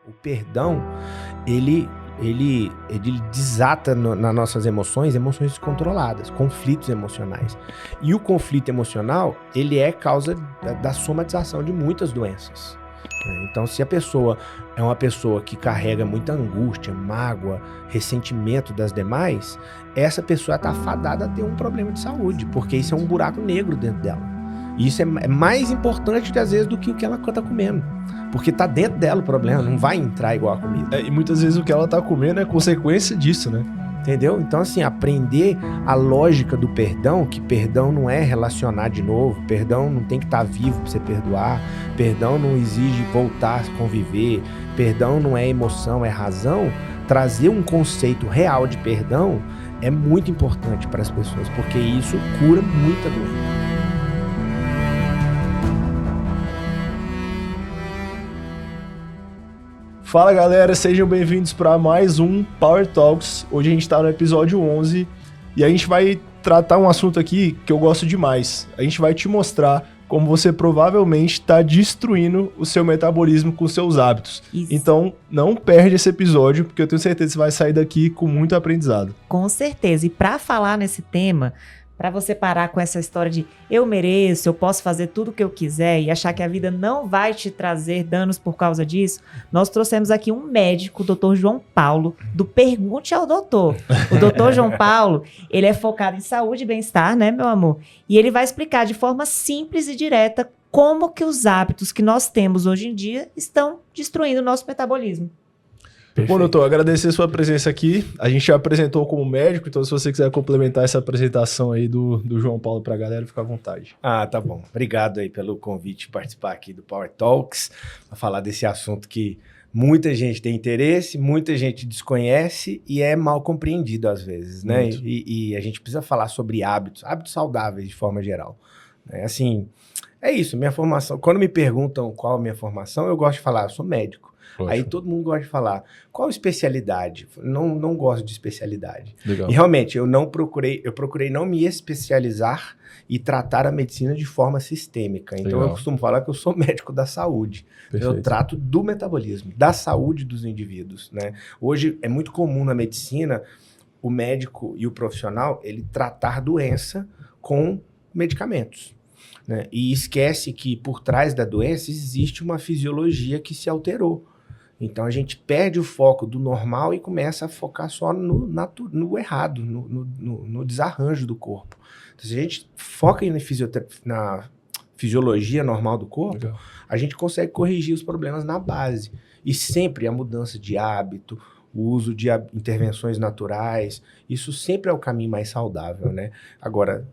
O perdão, ele desata nas nossas emoções descontroladas, conflitos emocionais. E o conflito emocional, ele é causa da somatização de muitas doenças. Então, se a pessoa é uma pessoa que carrega muita angústia, mágoa, ressentimento das demais, essa pessoa está fadada a ter um problema de saúde, porque isso é um buraco negro dentro dela. E isso é mais importante, às vezes, do que o que ela está comendo. Porque tá dentro dela o problema, não vai entrar igual a comida. E muitas vezes o que ela tá comendo é consequência disso, né? Entendeu? Então, assim, aprender a lógica do perdão, que perdão não é relacionar de novo, perdão não tem que estar vivo para você perdoar, perdão não exige voltar a conviver, perdão não é emoção, é razão. Trazer um conceito real de perdão é muito importante para as pessoas, porque isso cura muita doença. Fala galera, sejam bem-vindos para mais um Power Talks. Hoje a gente está no episódio 11 e a gente vai tratar um assunto aqui que eu gosto demais. A gente vai te mostrar como você provavelmente está destruindo o seu metabolismo com seus hábitos. Isso. Então não perde esse episódio, porque eu tenho certeza que você vai sair daqui com muito aprendizado. Com certeza. E para falar nesse tema, para você parar com essa história de eu mereço, eu posso fazer tudo o que eu quiser e achar que a vida não vai te trazer danos por causa disso, nós trouxemos aqui um médico, o Dr. João Paulo, do Pergunte ao Doutor. O Dr. João Paulo, ele é focado em saúde e bem-estar, né, meu amor? E ele vai explicar de forma simples e direta como que os hábitos que nós temos hoje em dia estão destruindo o nosso metabolismo. Perfeito. Bom, doutor, agradecer a sua presença aqui. A gente já apresentou como médico, então se você quiser complementar essa apresentação aí do João Paulo para a galera, fica à vontade. Ah, tá bom. Obrigado aí pelo convite de participar aqui do Power Talks, para falar desse assunto que muita gente tem interesse, muita gente desconhece e é mal compreendido às vezes, né? E a gente precisa falar sobre hábitos saudáveis de forma geral. Assim, é isso, minha formação. Quando me perguntam qual a minha formação, eu gosto de falar, eu sou médico. Poxa. Aí todo mundo gosta de falar, qual especialidade? Não gosto de especialidade. Legal. E realmente, eu procurei não me especializar e tratar a medicina de forma sistêmica. Então Legal. Eu costumo falar que eu sou médico da saúde. Perfeito. Eu trato do metabolismo, da saúde dos indivíduos, né? Hoje é muito comum na medicina o médico e o profissional, ele tratar doença com medicamentos. Né? E esquece que por trás da doença existe uma fisiologia que se alterou. Então a gente perde o foco do normal e começa a focar só no errado, no desarranjo do corpo. Então, se a gente foca na fisiologia normal do corpo, Legal. A gente consegue corrigir os problemas na base. E sempre a mudança de hábito, o uso de intervenções naturais, isso sempre é o caminho mais saudável, né? Agora,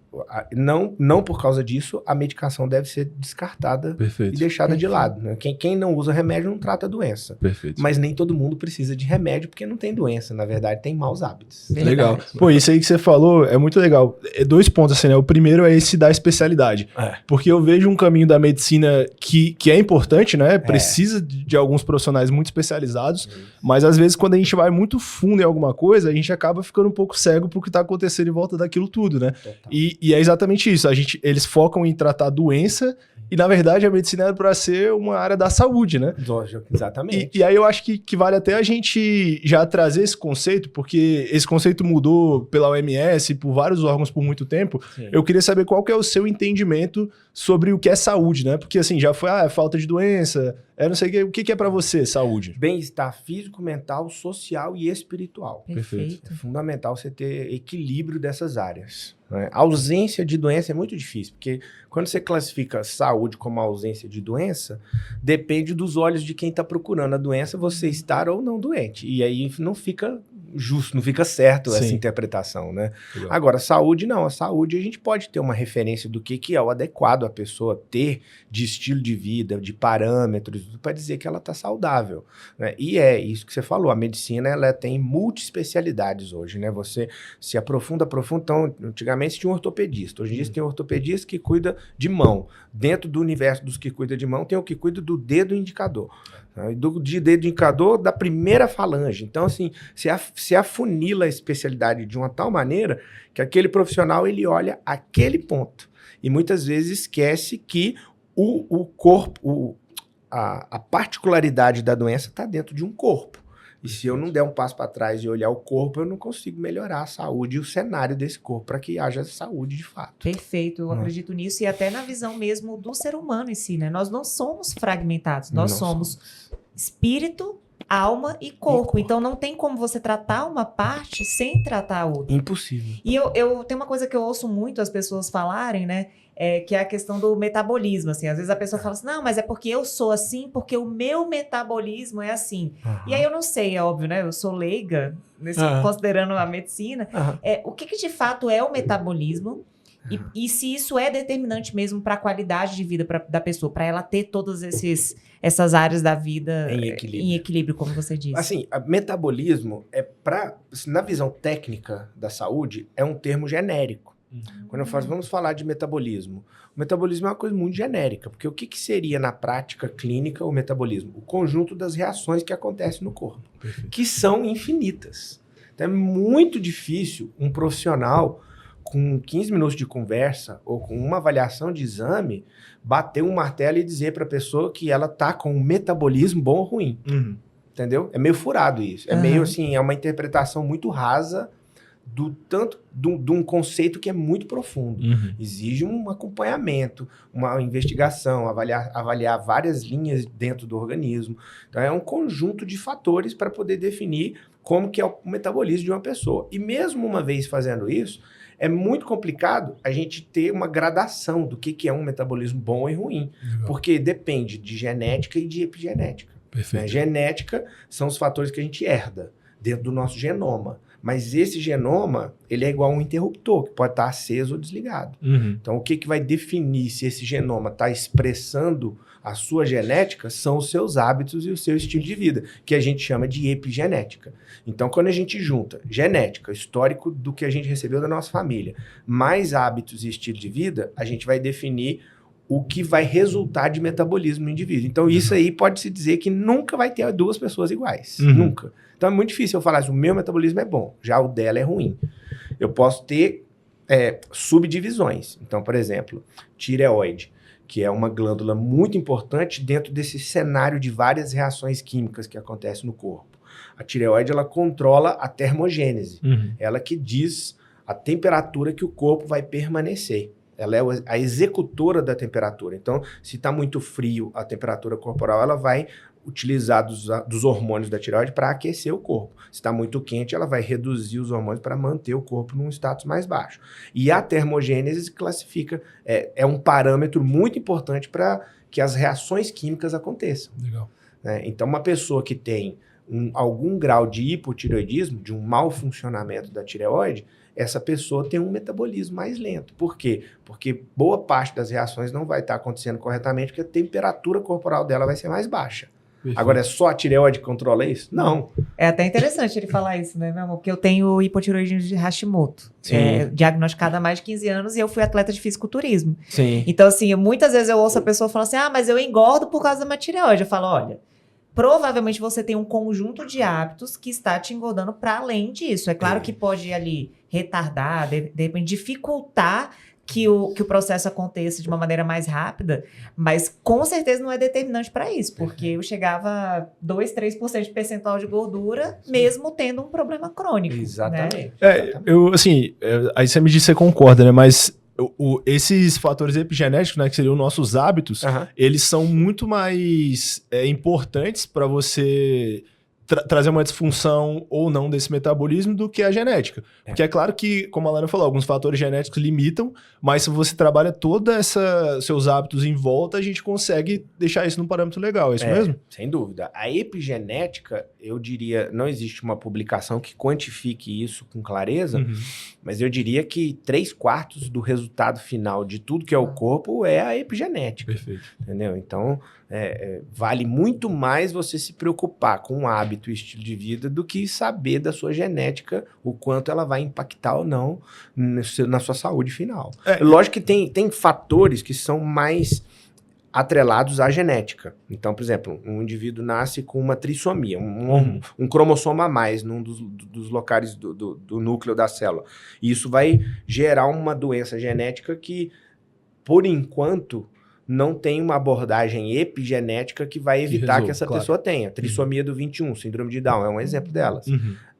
não por causa disso, a medicação deve ser descartada Perfeito. E deixada Perfeito. De lado. Né? Quem não usa remédio não trata a doença. Perfeito. Mas nem todo mundo precisa de remédio porque não tem doença. Na verdade, tem maus hábitos. Verdade. Legal. Pô, isso aí que você falou é muito legal. Dois pontos, assim, né? O primeiro é esse da especialidade. Porque eu vejo um caminho da medicina que é importante, né? Precisa de alguns profissionais muito especializados, mas às vezes quando a gente vai muito fundo em alguma coisa, a gente acaba ficando um pouco cego pro que tá acontecendo em volta daquilo tudo, né? E é exatamente isso. Eles focam em tratar a doença e, na verdade, a medicina é para ser uma área da saúde, né? Exatamente. E aí eu acho que vale até a gente já trazer esse conceito, porque esse conceito mudou pela OMS e por vários órgãos por muito tempo. Sim. Eu queria saber qual que é o seu entendimento sobre o que é saúde, né? Porque assim, já foi falta de doença, não sei o que é para você saúde? Bem-estar físico, mental, social e espiritual. Perfeito. É fundamental você ter equilíbrio dessas áreas. Né? A ausência de doença é muito difícil, porque quando você classifica saúde como ausência de doença, depende dos olhos de quem está procurando a doença, você estar ou não doente. E aí não fica justo, não fica certo Sim. essa interpretação, né? Legal. Agora, saúde não. A saúde a gente pode ter uma referência do que é o adequado a pessoa ter de estilo de vida, de parâmetros, para dizer que ela está saudável. Né? E é isso que você falou, a medicina ela tem multiespecialidades hoje, né? Você se aprofunda. Então, antigamente tinha um ortopedista, hoje em dia tem um ortopedista que cuida de mão. Dentro do universo dos que cuida de mão, tem o que cuida do dedo indicador. De dedo indicador da primeira falange. Então, assim, se afunila a especialidade de uma tal maneira que aquele profissional, ele olha aquele ponto. E muitas vezes esquece que o corpo, a particularidade da doença está dentro de um corpo. E se eu não der um passo para trás e olhar o corpo, eu não consigo melhorar a saúde e o cenário desse corpo para que haja saúde de fato. Perfeito, eu acredito nisso e até na visão mesmo do ser humano em si, né? Nós não somos fragmentados, nós somos espírito, alma e corpo. Então não tem como você tratar uma parte sem tratar a outra. Impossível. E eu tenho uma coisa que eu ouço muito as pessoas falarem, né? Que é a questão do metabolismo, assim. Às vezes a pessoa fala assim, não, mas é porque eu sou assim, porque o meu metabolismo é assim. E aí eu não sei, é óbvio, né? Eu sou leiga, considerando a medicina. O que de fato é o metabolismo? E se isso é determinante mesmo para a qualidade de vida da pessoa, para ela ter todas essas áreas da vida em equilíbrio, como você disse. Assim, metabolismo na visão técnica da saúde, é um termo genérico. Quando eu falo, vamos falar de metabolismo. O metabolismo é uma coisa muito genérica, porque o que seria na prática clínica o metabolismo? O conjunto das reações que acontecem no corpo, que são infinitas. Então é muito difícil um profissional com 15 minutos de conversa ou com uma avaliação de exame bater um martelo e dizer para a pessoa que ela está com um metabolismo bom ou ruim. Entendeu? É meio furado isso. É meio assim, é uma interpretação muito rasa de um conceito que é muito profundo. Exige um acompanhamento, uma investigação, avaliar várias linhas dentro do organismo. Então é um conjunto de fatores para poder definir como que é o metabolismo de uma pessoa. E mesmo uma vez fazendo isso, é muito complicado a gente ter uma gradação do que é um metabolismo bom e ruim. Porque depende de genética e de epigenética. Né? Genética são os fatores que a gente herda dentro do nosso genoma. Mas esse genoma, ele é igual a um interruptor, que pode estar aceso ou desligado. Então, o que vai definir se esse genoma está expressando a sua genética são os seus hábitos e o seu estilo de vida, que a gente chama de epigenética. Então, quando a gente junta genética, histórico do que a gente recebeu da nossa família, mais hábitos e estilo de vida, a gente vai definir o que vai resultar de metabolismo no indivíduo. Então, isso aí pode-se dizer que nunca vai ter duas pessoas iguais. Nunca. Então, é muito difícil eu falar assim, o meu metabolismo é bom, já o dela é ruim. Eu posso ter subdivisões. Então, por exemplo, tireoide, que é uma glândula muito importante dentro desse cenário de várias reações químicas que acontecem no corpo. A tireoide, ela controla a termogênese. Ela que diz a temperatura que o corpo vai permanecer. Ela é a executora da temperatura. Então, se está muito frio a temperatura corporal, ela vai utilizar dos hormônios da tireoide para aquecer o corpo. Se está muito quente, ela vai reduzir os hormônios para manter o corpo num status mais baixo. E a termogênese classifica, é um parâmetro muito importante para que as reações químicas aconteçam. Legal. Então, uma pessoa que tem algum grau de hipotireoidismo, de um mau funcionamento da tireoide, essa pessoa tem um metabolismo mais lento. Por quê? Porque boa parte das reações não vai estar acontecendo corretamente, porque a temperatura corporal dela vai ser mais baixa. Perfeito. Agora, é só a tireoide que controla isso? Não. É até interessante ele falar isso, né, meu amor? Porque eu tenho hipotireoidismo de Hashimoto. Diagnosticada há mais de 15 anos e eu fui atleta de fisiculturismo. Então, assim, muitas vezes eu ouço a pessoa falar assim, mas eu engordo por causa da minha tireoide. Eu falo, olha, provavelmente você tem um conjunto de hábitos que está te engordando para além disso. É claro que pode ali retardar, de repente dificultar que o processo aconteça de uma maneira mais rápida, mas com certeza não é determinante para isso, porque eu chegava a 2, 3% de percentual de gordura, mesmo tendo um problema crônico. Exatamente. Né? Aí você me diz que você concorda, né? Mas esses fatores epigenéticos, né, que seriam nossos hábitos, eles são muito mais importantes para você trazer uma disfunção ou não desse metabolismo do que a genética. Porque é claro que, como a Lana falou, alguns fatores genéticos limitam, mas se você trabalha todos seus hábitos em volta, a gente consegue deixar isso num parâmetro legal, é isso mesmo? Sem dúvida. A epigenética, eu diria, não existe uma publicação que quantifique isso com clareza, mas eu diria que 3/4 do resultado final de tudo que é o corpo é a epigenética. Perfeito. Entendeu? Então, vale muito mais você se preocupar com o hábito e estilo de vida do que saber da sua genética, o quanto ela vai impactar ou não na sua saúde final. Lógico que tem fatores que são mais atrelados à genética. Então, por exemplo, um indivíduo nasce com uma trissomia, um cromossomo a mais num dos locais do núcleo da célula. E isso vai gerar uma doença genética que, por enquanto, não tem uma abordagem epigenética que vai evitar que essa pessoa tenha. Trissomia do 21, síndrome de Down, é um exemplo delas.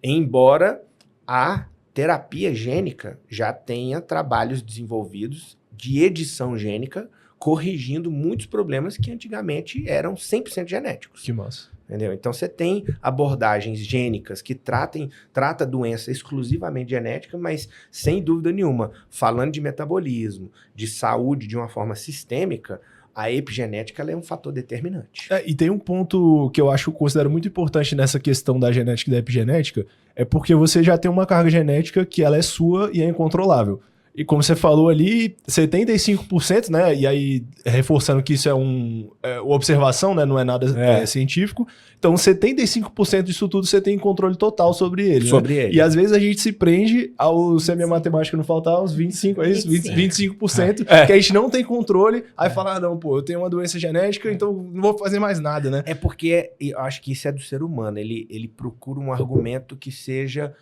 Embora a terapia gênica já tenha trabalhos desenvolvidos de edição gênica, corrigindo muitos problemas que antigamente eram 100% genéticos. Que massa. Entendeu? Então você tem abordagens gênicas que trata a doença exclusivamente genética, mas sem dúvida nenhuma, falando de metabolismo, de saúde de uma forma sistêmica, a epigenética ela é um fator determinante. E tem um ponto que eu considero muito importante nessa questão da genética e da epigenética, é porque você já tem uma carga genética que ela é sua e é incontrolável. E como você falou ali, 75%, né? E aí, reforçando que isso é uma observação, né? Não é nada científico. Então, 75% disso tudo você tem controle total sobre ele. Sobre ele. E às vezes a gente se prende se a minha matemática não faltar, aos 25%, é isso? 25%, que a gente não tem controle. Aí fala, não, pô, eu tenho uma doença genética, então não vou fazer mais nada, né? É porque eu acho que isso é do ser humano. Ele procura um argumento que seja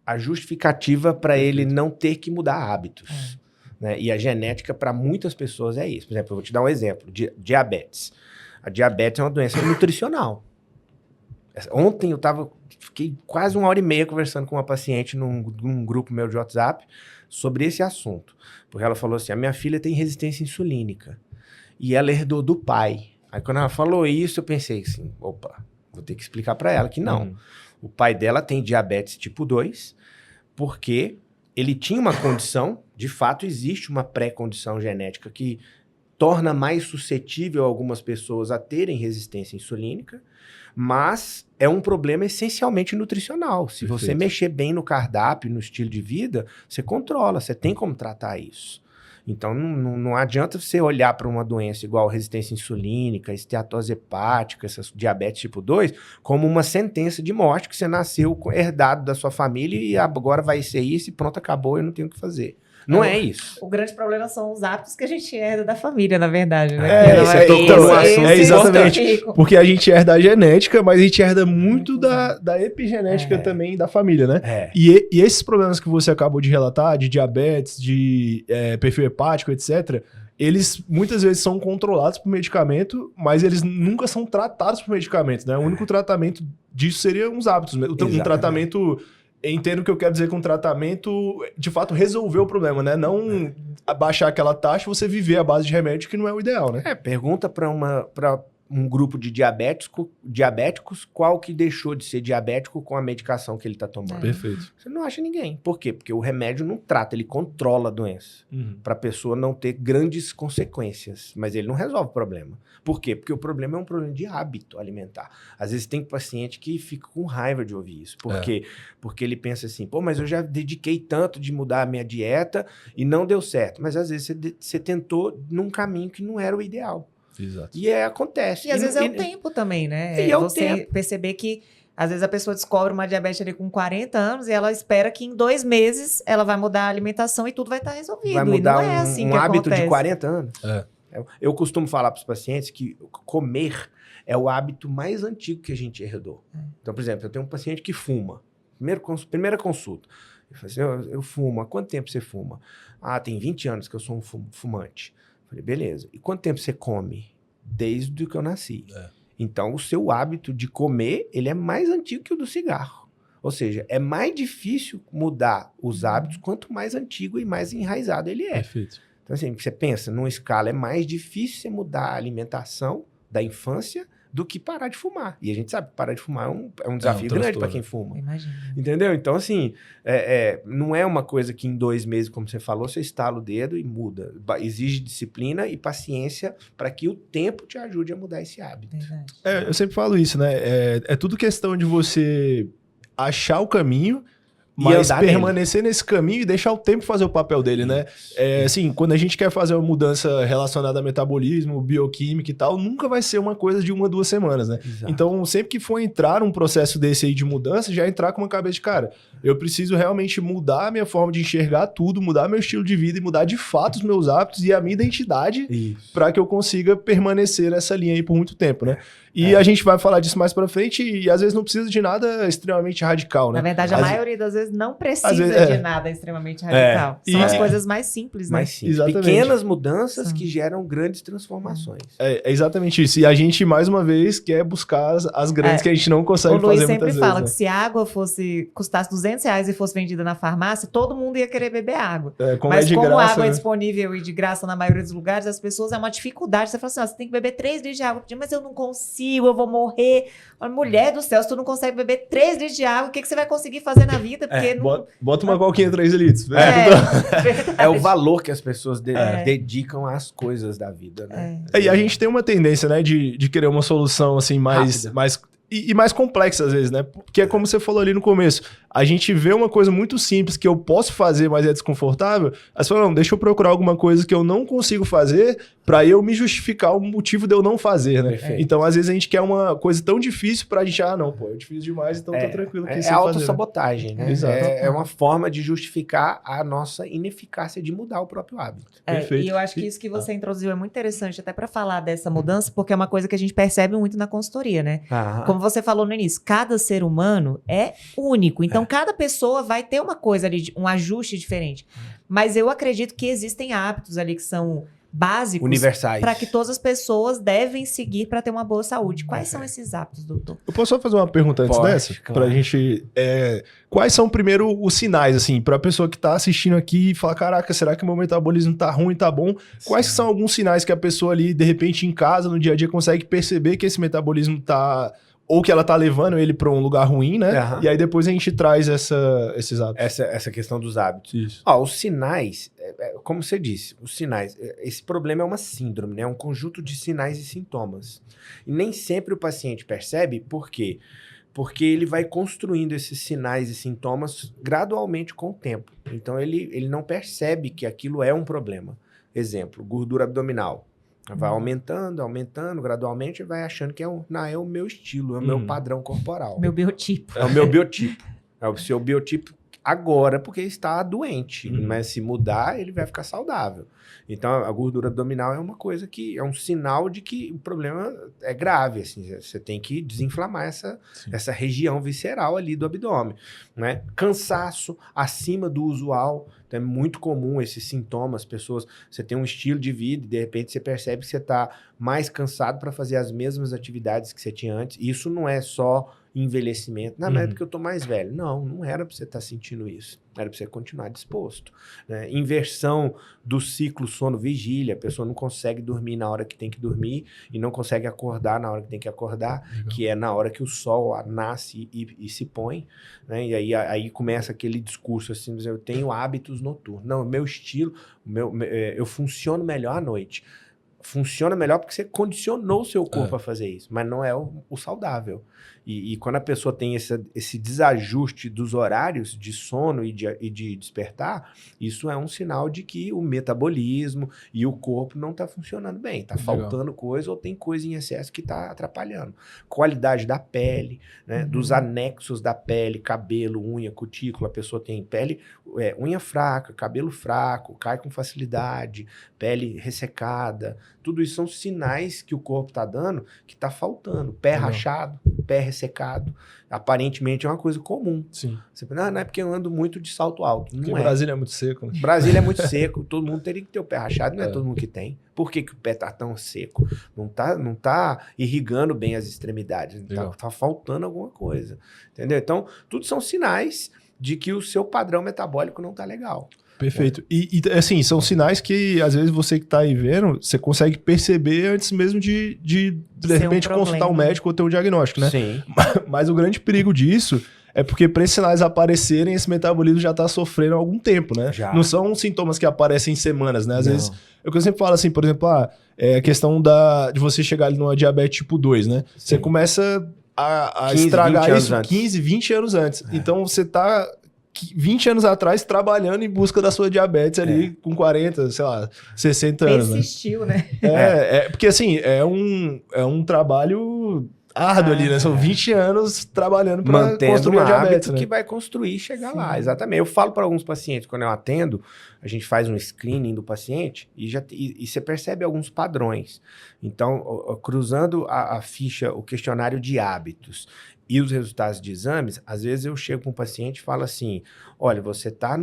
a justificativa para ele não ter que mudar hábitos. Né? E a genética, para muitas pessoas, é isso. Por exemplo, eu vou te dar um exemplo. Diabetes. A diabetes é uma doença nutricional. Ontem fiquei quase 1h30 conversando com uma paciente num grupo meu de WhatsApp sobre esse assunto. Porque ela falou assim, a minha filha tem resistência insulínica. E ela herdou do pai. Aí quando ela falou isso, eu pensei assim, opa, vou ter que explicar para ela que não. O pai dela tem diabetes tipo 2, porque ele tinha uma condição, de fato existe uma pré-condição genética que torna mais suscetível algumas pessoas a terem resistência insulínica, mas é um problema essencialmente nutricional. Se você mexer bem no cardápio, no estilo de vida, você controla, você tem como tratar isso. Então, não adianta você olhar para uma doença igual resistência insulínica, esteatose hepática, essas diabetes tipo 2, como uma sentença de morte que você nasceu herdado da sua família e agora vai ser isso e pronto, acabou, eu não tenho o que fazer. Não é isso. O grande problema são os hábitos que a gente herda da família, na verdade, né? Exatamente. Porque a gente herda a genética, mas a gente herda muito da epigenética também da família, né? E esses problemas que você acabou de relatar, de diabetes, de perfil hepático, etc., eles muitas vezes são controlados por medicamento, mas eles nunca são tratados por medicamento, né? O único tratamento disso seria uns hábitos. Um tratamento... Entendo o que eu quero dizer com tratamento, de fato, resolver o problema, né? Não abaixar aquela taxa e você viver à base de remédio, que não é o ideal, né? Pergunta para um grupo de diabéticos qual que deixou de ser diabético com a medicação que ele está tomando. Perfeito. Você não acha ninguém. Por quê? Porque o remédio não trata, ele controla a doença. Para a pessoa não ter grandes consequências. Mas ele não resolve o problema. Por quê? Porque o problema é um problema de hábito alimentar. Às vezes tem paciente que fica com raiva de ouvir isso. Por quê? Porque ele pensa assim, pô, mas eu já dediquei tanto de mudar a minha dieta e não deu certo. Mas às vezes você tentou num caminho que não era o ideal. Exato. E acontece. E às vezes é o tempo também, né? E você tempo. Perceber que às vezes a pessoa descobre uma diabetes ali com 40 anos e ela espera que em 2 meses ela vai mudar a alimentação e tudo vai estar resolvido. Vai mudar e não é assim um que hábito acontece. de 40 anos. Eu costumo falar para os pacientes que comer é o hábito mais antigo que a gente herdou. Então, por exemplo, eu tenho um paciente que fuma. Primeira consulta. Eu falo assim, eu fumo. Há quanto tempo você fuma? Ah, tem 20 anos que eu sou um fumante. Eu falei, beleza. E quanto tempo você come? Desde que eu nasci. Então, o seu hábito de comer, ele é mais antigo que o do cigarro. Ou seja, é mais difícil mudar os hábitos quanto mais antigo e mais enraizado ele é. Perfeito. Então, assim, você pensa, numa escala, é mais difícil você mudar a alimentação da infância do que parar de fumar. E a gente sabe que parar de fumar é um desafio grande para quem fuma. Imagina. Entendeu? Então, assim, não é uma coisa que em 2 meses, como você falou, você estala o dedo e muda. Exige disciplina e paciência para que o tempo te ajude a mudar esse hábito. Eu sempre falo isso, né? É tudo questão de você achar o caminho, mas permanecer nesse caminho e deixar o tempo fazer o papel dele, né? Assim, quando a gente quer fazer uma mudança relacionada a metabolismo, bioquímica e tal, nunca vai ser uma coisa de 1 a 2 semanas, né? Exato. Então, sempre que for entrar um processo desse aí de mudança, já entrar com uma cabeça de, cara, eu preciso realmente mudar a minha forma de enxergar tudo, mudar meu estilo de vida e mudar de fato os meus hábitos e a minha identidade para que eu consiga permanecer nessa linha aí por muito tempo, né? E a gente vai falar disso mais pra frente e às vezes não precisa de nada extremamente radical, né? Na verdade, a maioria das vezes não precisa de nada extremamente radical. São as coisas mais simples, né? Mais simples. Pequenas mudanças que geram grandes transformações. É exatamente isso. E a gente, mais uma vez, quer buscar as grandes que a gente não consegue fazer muitas vezes. O Luiz sempre fala que se a água custasse R$200 e fosse vendida na farmácia, todo mundo ia querer beber água. Mas como a água é disponível e de graça na maioria dos lugares, as pessoas, é uma dificuldade. Você fala assim, você tem que beber 3 litros de água por dia, mas eu não consigo, eu vou morrer. Mulher do céu, se tu não consegue beber 3 litros de água, o que você vai conseguir fazer na vida? Porque bota uma coquinha 3 litros. É o valor que as pessoas dedicam às coisas da vida, né? E a gente tem uma tendência, né, de querer uma solução assim mais complexa às vezes, né? Porque é como você falou ali no começo. A gente vê uma coisa muito simples que eu posso fazer, mas é desconfortável. Aí você fala, não, deixa eu procurar alguma coisa que eu não consigo fazer pra eu me justificar o motivo de eu não fazer, né? Perfeito. Então, às vezes, a gente quer uma coisa tão difícil pra gente, não, pô, é difícil demais, então tô tranquilo que isso é autossabotagem, né? Exato. É uma forma de justificar a nossa ineficácia de mudar o próprio hábito. Perfeito. E eu acho que isso que você introduziu é muito interessante até pra falar dessa mudança, porque é uma coisa que a gente percebe muito na consultoria, né? Como você falou no início, cada ser humano é único. Então, cada pessoa vai ter uma coisa ali, um ajuste diferente. Mas eu acredito que existem hábitos ali que são básicos, universais, para que todas as pessoas devem seguir para ter uma boa saúde. Quais são esses hábitos, doutor? Eu posso só fazer uma pergunta antes dessa? Claro. Pra gente... quais são, primeiro, os sinais, assim, pra pessoa que tá assistindo aqui e falar, caraca, será que o meu metabolismo tá ruim, tá bom? Quais são alguns sinais que a pessoa ali, de repente, em casa, no dia a dia, consegue perceber que esse metabolismo tá... ou que ela tá levando ele para um lugar ruim, né? E aí depois a gente traz esses hábitos. Essa questão dos hábitos. Isso. Os sinais, como você disse, os sinais, esse problema é uma síndrome, né? É um conjunto de sinais e sintomas. E nem sempre o paciente percebe, por quê? Porque ele vai construindo esses sinais e sintomas gradualmente com o tempo. Então ele não percebe que aquilo é um problema. Exemplo, gordura abdominal. Vai aumentando gradualmente e vai achando que é o meu estilo, é o meu padrão corporal. Meu biotipo. É o meu biotipo. É o seu biotipo agora porque está doente. Mas se mudar, ele vai ficar saudável. Então, a gordura abdominal é uma coisa que é um sinal de que o problema é grave. Assim, você tem que desinflamar essa região visceral ali do abdômen, né? Cansaço acima do usual. Então, é muito comum esses sintomas. Você tem um estilo de vida e de repente você percebe que você está mais cansado para fazer as mesmas atividades que você tinha antes. Isso não é só envelhecimento. Não é porque eu tô mais velho. Não era para você estar sentindo isso. Era para você continuar disposto. Né? Inversão do ciclo sono-vigília. A pessoa não consegue dormir na hora que tem que dormir e não consegue acordar na hora que tem que acordar, que é na hora que o sol nasce e se põe. Né? E aí começa aquele discurso assim, eu tenho hábitos noturnos. Não, meu estilo, eu funciono melhor à noite. Funciona melhor porque você condicionou o seu corpo a fazer isso, mas não é o saudável. E quando a pessoa tem esse desajuste dos horários de sono e de despertar, isso é um sinal de que o metabolismo e o corpo não está funcionando bem. Está faltando coisa ou tem coisa em excesso que está atrapalhando. Qualidade da pele, né? Dos anexos da pele, cabelo, unha, cutícula. A pessoa tem pele, unha fraca, cabelo fraco, cai com facilidade, pele ressecada. Tudo isso são sinais que o corpo está dando que está faltando. Pé rachado, pé ressecado. Aparentemente é uma coisa comum. Sim. Você pensa, não é porque eu ando muito de salto alto. Não porque Brasília é muito seco. Né? Brasília é muito seco. Todo mundo teria que ter o pé rachado. Não é todo mundo que tem. Por que o pé tá tão seco? Não tá irrigando bem as extremidades. Tá faltando alguma coisa. Entendeu? Então, tudo são sinais de que o seu padrão metabólico não tá legal. Perfeito. E assim, são sinais que, às vezes, você que tá aí vendo, você consegue perceber antes mesmo de repente, consultar um médico ou ter um diagnóstico, né? Sim. Mas o grande perigo disso é porque para esses sinais aparecerem, esse metabolismo já tá sofrendo há algum tempo, né? Já. Não são sintomas que aparecem em semanas, né? Às vezes, é o que eu sempre falo assim, por exemplo, a questão de você chegar ali numa diabetes tipo 2, né? Sim. Você começa a 15, estragar isso 15, 20 anos antes. Então, você tá 20 anos atrás trabalhando em busca da sua diabetes ali com 40, sei lá, 60 anos. Persistiu, né? Porque assim, é um trabalho árduo ali, né? São 20 anos trabalhando para mantendo construir um a diabetes, hábito né? que vai construir e chegar lá. Exatamente. Eu falo para alguns pacientes, quando eu atendo, a gente faz um screening do paciente e você percebe alguns padrões. Então, cruzando a ficha, o questionário de hábitos e os resultados de exames, às vezes eu chego com um paciente e falo assim, olha, você está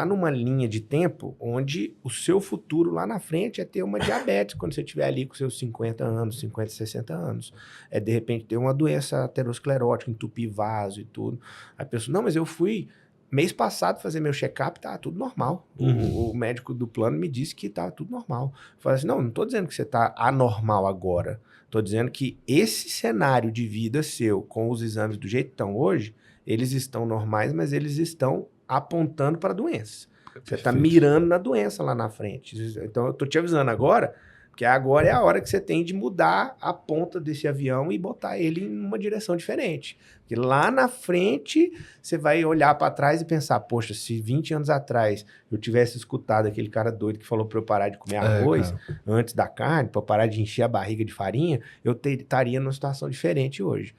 numa linha de tempo onde o seu futuro lá na frente é ter uma diabetes quando você estiver ali com seus 50 anos, 50, 60 anos. É, de repente, ter uma doença aterosclerótica, entupir vaso e tudo. A pessoa, não, mas eu fui mês passado fazer meu check-up, tá tudo normal. O médico do plano me disse que tá tudo normal. Eu falei assim, não estou dizendo que você está anormal agora. Estou dizendo que esse cenário de vida seu, com os exames do jeito que estão hoje, eles estão normais, mas eles estão apontando para a doença. Você está mirando na doença lá na frente. Então, eu estou te avisando agora, porque agora é a hora que você tem de mudar a ponta desse avião e botar ele em uma direção diferente. Porque lá na frente, você vai olhar para trás e pensar, poxa, se 20 anos atrás eu tivesse escutado aquele cara doido que falou para eu parar de comer arroz antes da carne, para eu parar de encher a barriga de farinha, eu estaria numa situação diferente hoje.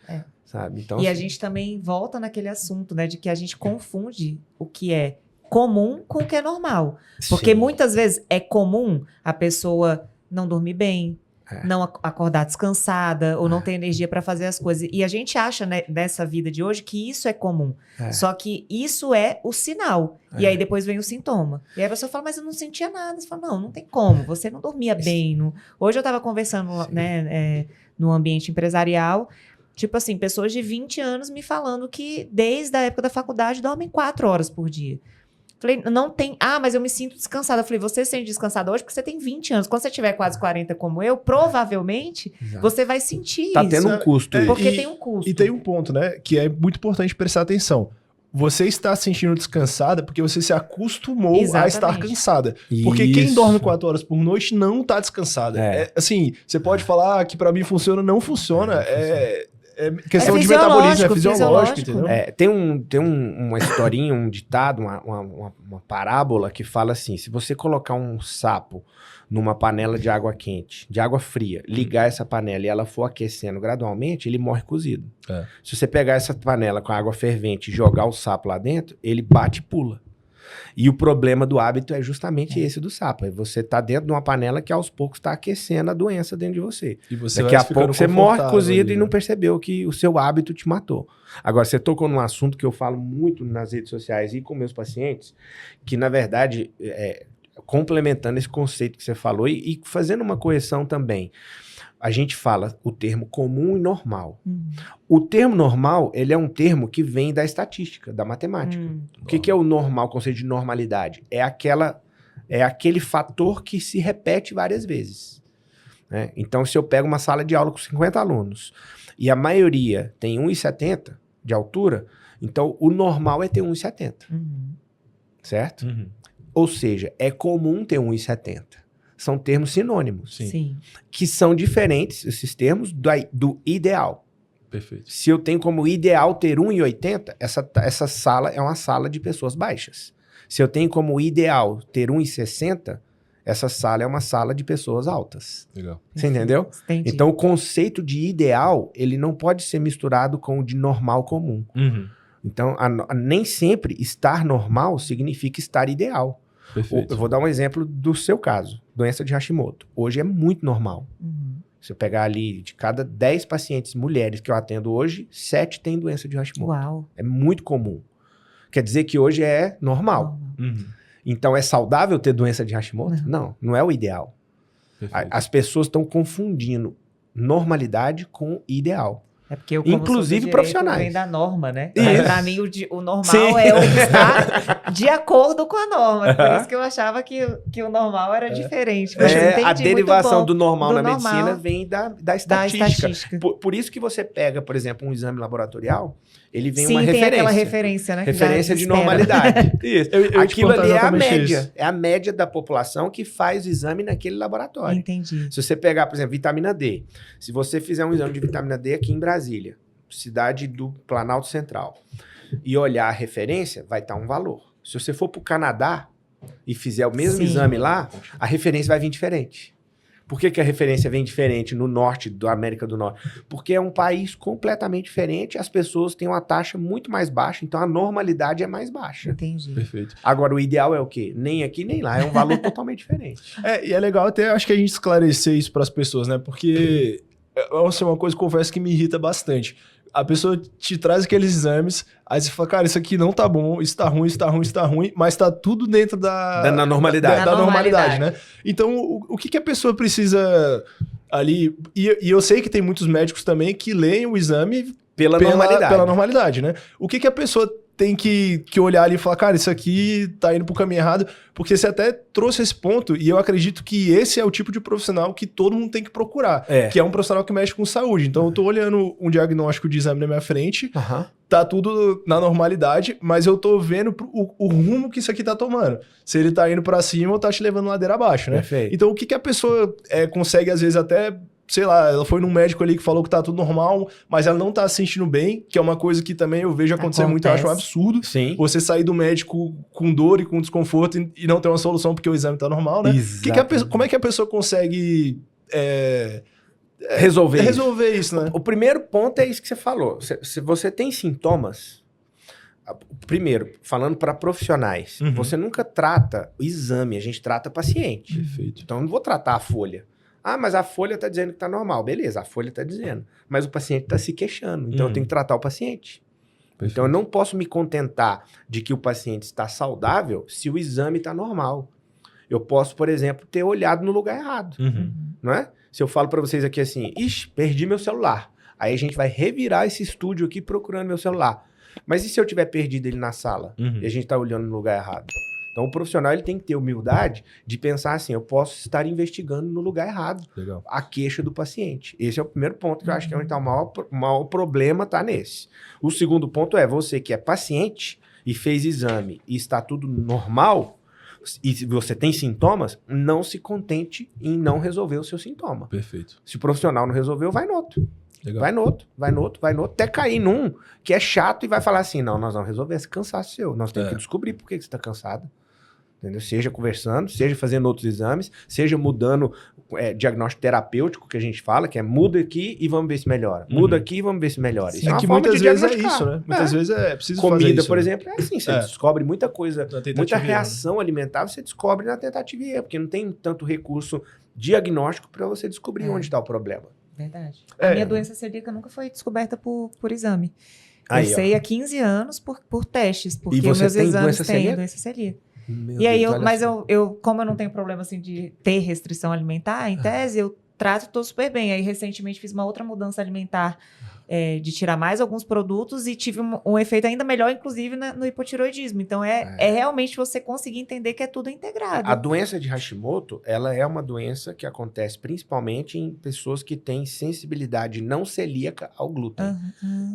Sabe? Então, e a gente também volta naquele assunto, né, de que a gente confunde o que é comum com o que é normal. Porque muitas vezes é comum a pessoa não dormir bem, não acordar descansada, ou não ter energia para fazer as coisas. E a gente acha, né, nessa vida de hoje que isso é comum. Só que isso é o sinal. E aí depois vem o sintoma. E aí a pessoa fala, mas eu não sentia nada. Você fala, não tem como. Você não dormia bem. Hoje eu estava conversando, né, no ambiente empresarial. Tipo assim, pessoas de 20 anos me falando que desde a época da faculdade dormem 4 horas por dia. Falei, não tem... Ah, mas eu me sinto descansada. Falei, você se sente descansada hoje porque você tem 20 anos. Quando você tiver quase 40 como eu, provavelmente você vai sentir tá isso. tendo um custo. Porque tem um custo. E tem um ponto, né? Que é muito importante prestar atenção. Você está se sentindo descansada porque você se acostumou a estar cansada. Porque quem dorme 4 horas por noite não está descansada. Assim, você pode falar que para mim funciona, não funciona. É questão de metabolismo, é fisiológico, entendeu? Tem uma historinha, um ditado, uma parábola que fala assim, se você colocar um sapo numa panela de água quente, de água fria, ligar essa panela e ela for aquecendo gradualmente, ele morre cozido. Se você pegar essa panela com água fervente e jogar o sapo lá dentro, ele bate e pula. E o problema do hábito é justamente esse do sapo. Você tá dentro de uma panela que aos poucos está aquecendo a doença dentro de você. E você daqui a pouco você morre cozido e não percebeu que o seu hábito te matou. Agora, você tocou num assunto que eu falo muito nas redes sociais e com meus pacientes, que na verdade, complementando esse conceito que você falou e fazendo uma correção também, a gente fala o termo comum e normal. O termo normal, ele é um termo que vem da estatística, da matemática. O que é o normal, o conceito de normalidade? É aquele fator que se repete várias vezes. Né? Então, se eu pego uma sala de aula com 50 alunos e a maioria tem 1,70 de altura, então o normal é ter 1,70. Certo? Ou seja, é comum ter 1,70. São termos sinônimos. Sim. Que são diferentes, esses termos, do ideal. Perfeito. Se eu tenho como ideal ter 1,80, essa sala é uma sala de pessoas baixas. Se eu tenho como ideal ter 1,60, essa sala é uma sala de pessoas altas. Legal. Você entendeu? Entendi. Então, o conceito de ideal, ele não pode ser misturado com o de normal comum. Então, nem sempre estar normal significa estar ideal. Perfeito. Eu vou dar um exemplo do seu caso, doença de Hashimoto. Hoje é muito normal. Se eu pegar ali, de cada 10 pacientes mulheres que eu atendo hoje, 7 têm doença de Hashimoto. Uau. É muito comum. Quer dizer que hoje é normal. Então, é saudável ter doença de Hashimoto? Não é o ideal. As pessoas estão confundindo normalidade com ideal. É porque inclusive profissionais. Vem da norma, né? Isso. Pra mim, o normal é o que está de acordo com a norma. Por isso que eu achava que o normal era diferente. Mas eu entendi, a derivação muito bom, do normal na normal, medicina vem da estatística. Da Por isso que você pega, por exemplo, um exame laboratorial, ele vem Sim, uma tem referência. Aquela referência, né? Referência de normalidade. Isso. Aquilo ali é a média. Isso. É a média da população que faz o exame naquele laboratório. Entendi. Se você pegar, por exemplo, vitamina D. Se você fizer um exame de vitamina D aqui em Brasília, cidade do Planalto Central, e olhar a referência, vai estar um valor. Se você for para o Canadá e fizer o mesmo exame lá, a referência vai vir diferente. Por que a referência vem diferente no norte da América do Norte? Porque é um país completamente diferente, as pessoas têm uma taxa muito mais baixa, então a normalidade é mais baixa. Entendi. Perfeito. Agora, o ideal é o quê? Nem aqui, nem lá. É um valor totalmente diferente. E é legal até, acho que a gente esclarecer isso para as pessoas, né? Porque é uma coisa que confesso que me irrita bastante. A pessoa te traz aqueles exames, aí você fala, cara, isso aqui não tá bom, isso tá ruim, isso tá ruim, isso tá ruim, mas tá tudo dentro da normalidade. Da normalidade, né? Então, o que a pessoa precisa ali... E eu sei que tem muitos médicos também que leem o exame pela normalidade, né? O que a pessoa tem que olhar ali e falar, cara, isso aqui tá indo pro caminho errado, porque você até trouxe esse ponto, e eu acredito que esse é o tipo de profissional que todo mundo tem que procurar, que é um profissional que mexe com saúde. Então eu tô olhando um diagnóstico de exame na minha frente, tá tudo na normalidade, mas eu tô vendo o rumo que isso aqui tá tomando. Se ele tá indo pra cima ou tá te levando ladeira abaixo, né? Perfeito. Então o que a pessoa consegue, às vezes, até... sei lá, ela foi num médico ali que falou que tá tudo normal, mas ela não tá se sentindo bem, que é uma coisa que também eu vejo acontecer muito, eu acho um absurdo. Sim. Você sair do médico com dor e com desconforto e não ter uma solução porque o exame tá normal, né? Como é que a pessoa consegue resolver isso, né? O primeiro ponto é isso que você falou. Se você tem sintomas, primeiro, falando para profissionais, você nunca trata o exame, a gente trata paciente. Perfeito. Então eu não vou tratar a folha. Ah, mas a folha está dizendo que está normal. Beleza, a folha está dizendo. Mas o paciente está se queixando. Então eu tenho que tratar o paciente. Perfeito. Então eu não posso me contentar de que o paciente está saudável se o exame está normal. Eu posso, por exemplo, ter olhado no lugar errado. Não é? Se eu falo para vocês aqui assim, ixi, perdi meu celular. Aí a gente vai revirar esse estúdio aqui procurando meu celular. Mas e se eu tiver perdido ele na sala? E a gente está olhando no lugar errado? Então, o profissional ele tem que ter humildade de pensar assim, eu posso estar investigando no lugar errado a queixa do paciente. Esse é o primeiro ponto que eu acho que é onde está o maior problema, está nesse. O segundo ponto é, você que é paciente e fez exame e está tudo normal, e você tem sintomas, não se contente em não resolver o seu sintoma. Perfeito. Se o profissional não resolveu, vai no outro. Legal. Vai no outro, até cair num que é chato e vai falar assim, não, nós vamos resolver esse cansaço seu, nós temos que descobrir por que você está cansado. Entendeu? Seja conversando, seja fazendo outros exames, seja mudando diagnóstico terapêutico, que a gente fala, que é muda aqui e vamos ver se melhora. Muda aqui e vamos ver se melhora. Isso é uma que forma muitas de vezes é isso, né? Muitas vezes é preciso fazer isso. Comida, por exemplo, é assim, você descobre muita coisa, muita reação alimentar, você descobre na tentativa e erro, porque não tem tanto recurso diagnóstico para você descobrir onde está o problema. Verdade. A minha doença celíaca nunca foi descoberta por exame. Eu sei há 15 anos por testes, porque os meus exames têm doença celíaca. E aí, como eu não tenho problema assim de ter restrição alimentar, em tese, eu trato todo super bem. Aí, recentemente, fiz uma outra mudança alimentar de tirar mais alguns produtos e tive um efeito ainda melhor, inclusive, no hipotiroidismo. Então, é realmente você conseguir entender que é tudo integrado. A doença de Hashimoto, ela é uma doença que acontece principalmente em pessoas que têm sensibilidade não celíaca ao glúten.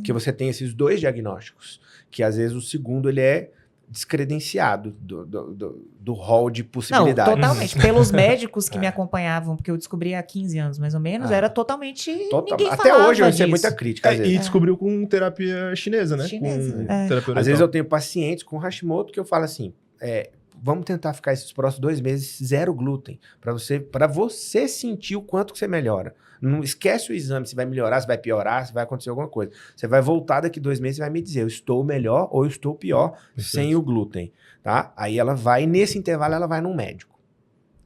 Que você tem esses dois diagnósticos, que às vezes o segundo, ele é descredenciado do rol de possibilidades. Não, totalmente. Pelos médicos que me acompanhavam, porque eu descobri há 15 anos, mais ou menos, era totalmente... Ninguém até hoje eu recebo disso. muita crítica. E descobriu com terapia chinesa, né? Às vezes eu tenho pacientes com Hashimoto que eu falo assim, vamos tentar ficar esses próximos 2 meses zero glúten, para você sentir o quanto que você melhora. Não esquece o exame, se vai melhorar, se vai piorar, se vai acontecer alguma coisa. Você vai voltar daqui 2 meses e vai me dizer, eu estou melhor ou eu estou pior sem o glúten, tá? Aí ela vai, nesse intervalo, ela vai num médico,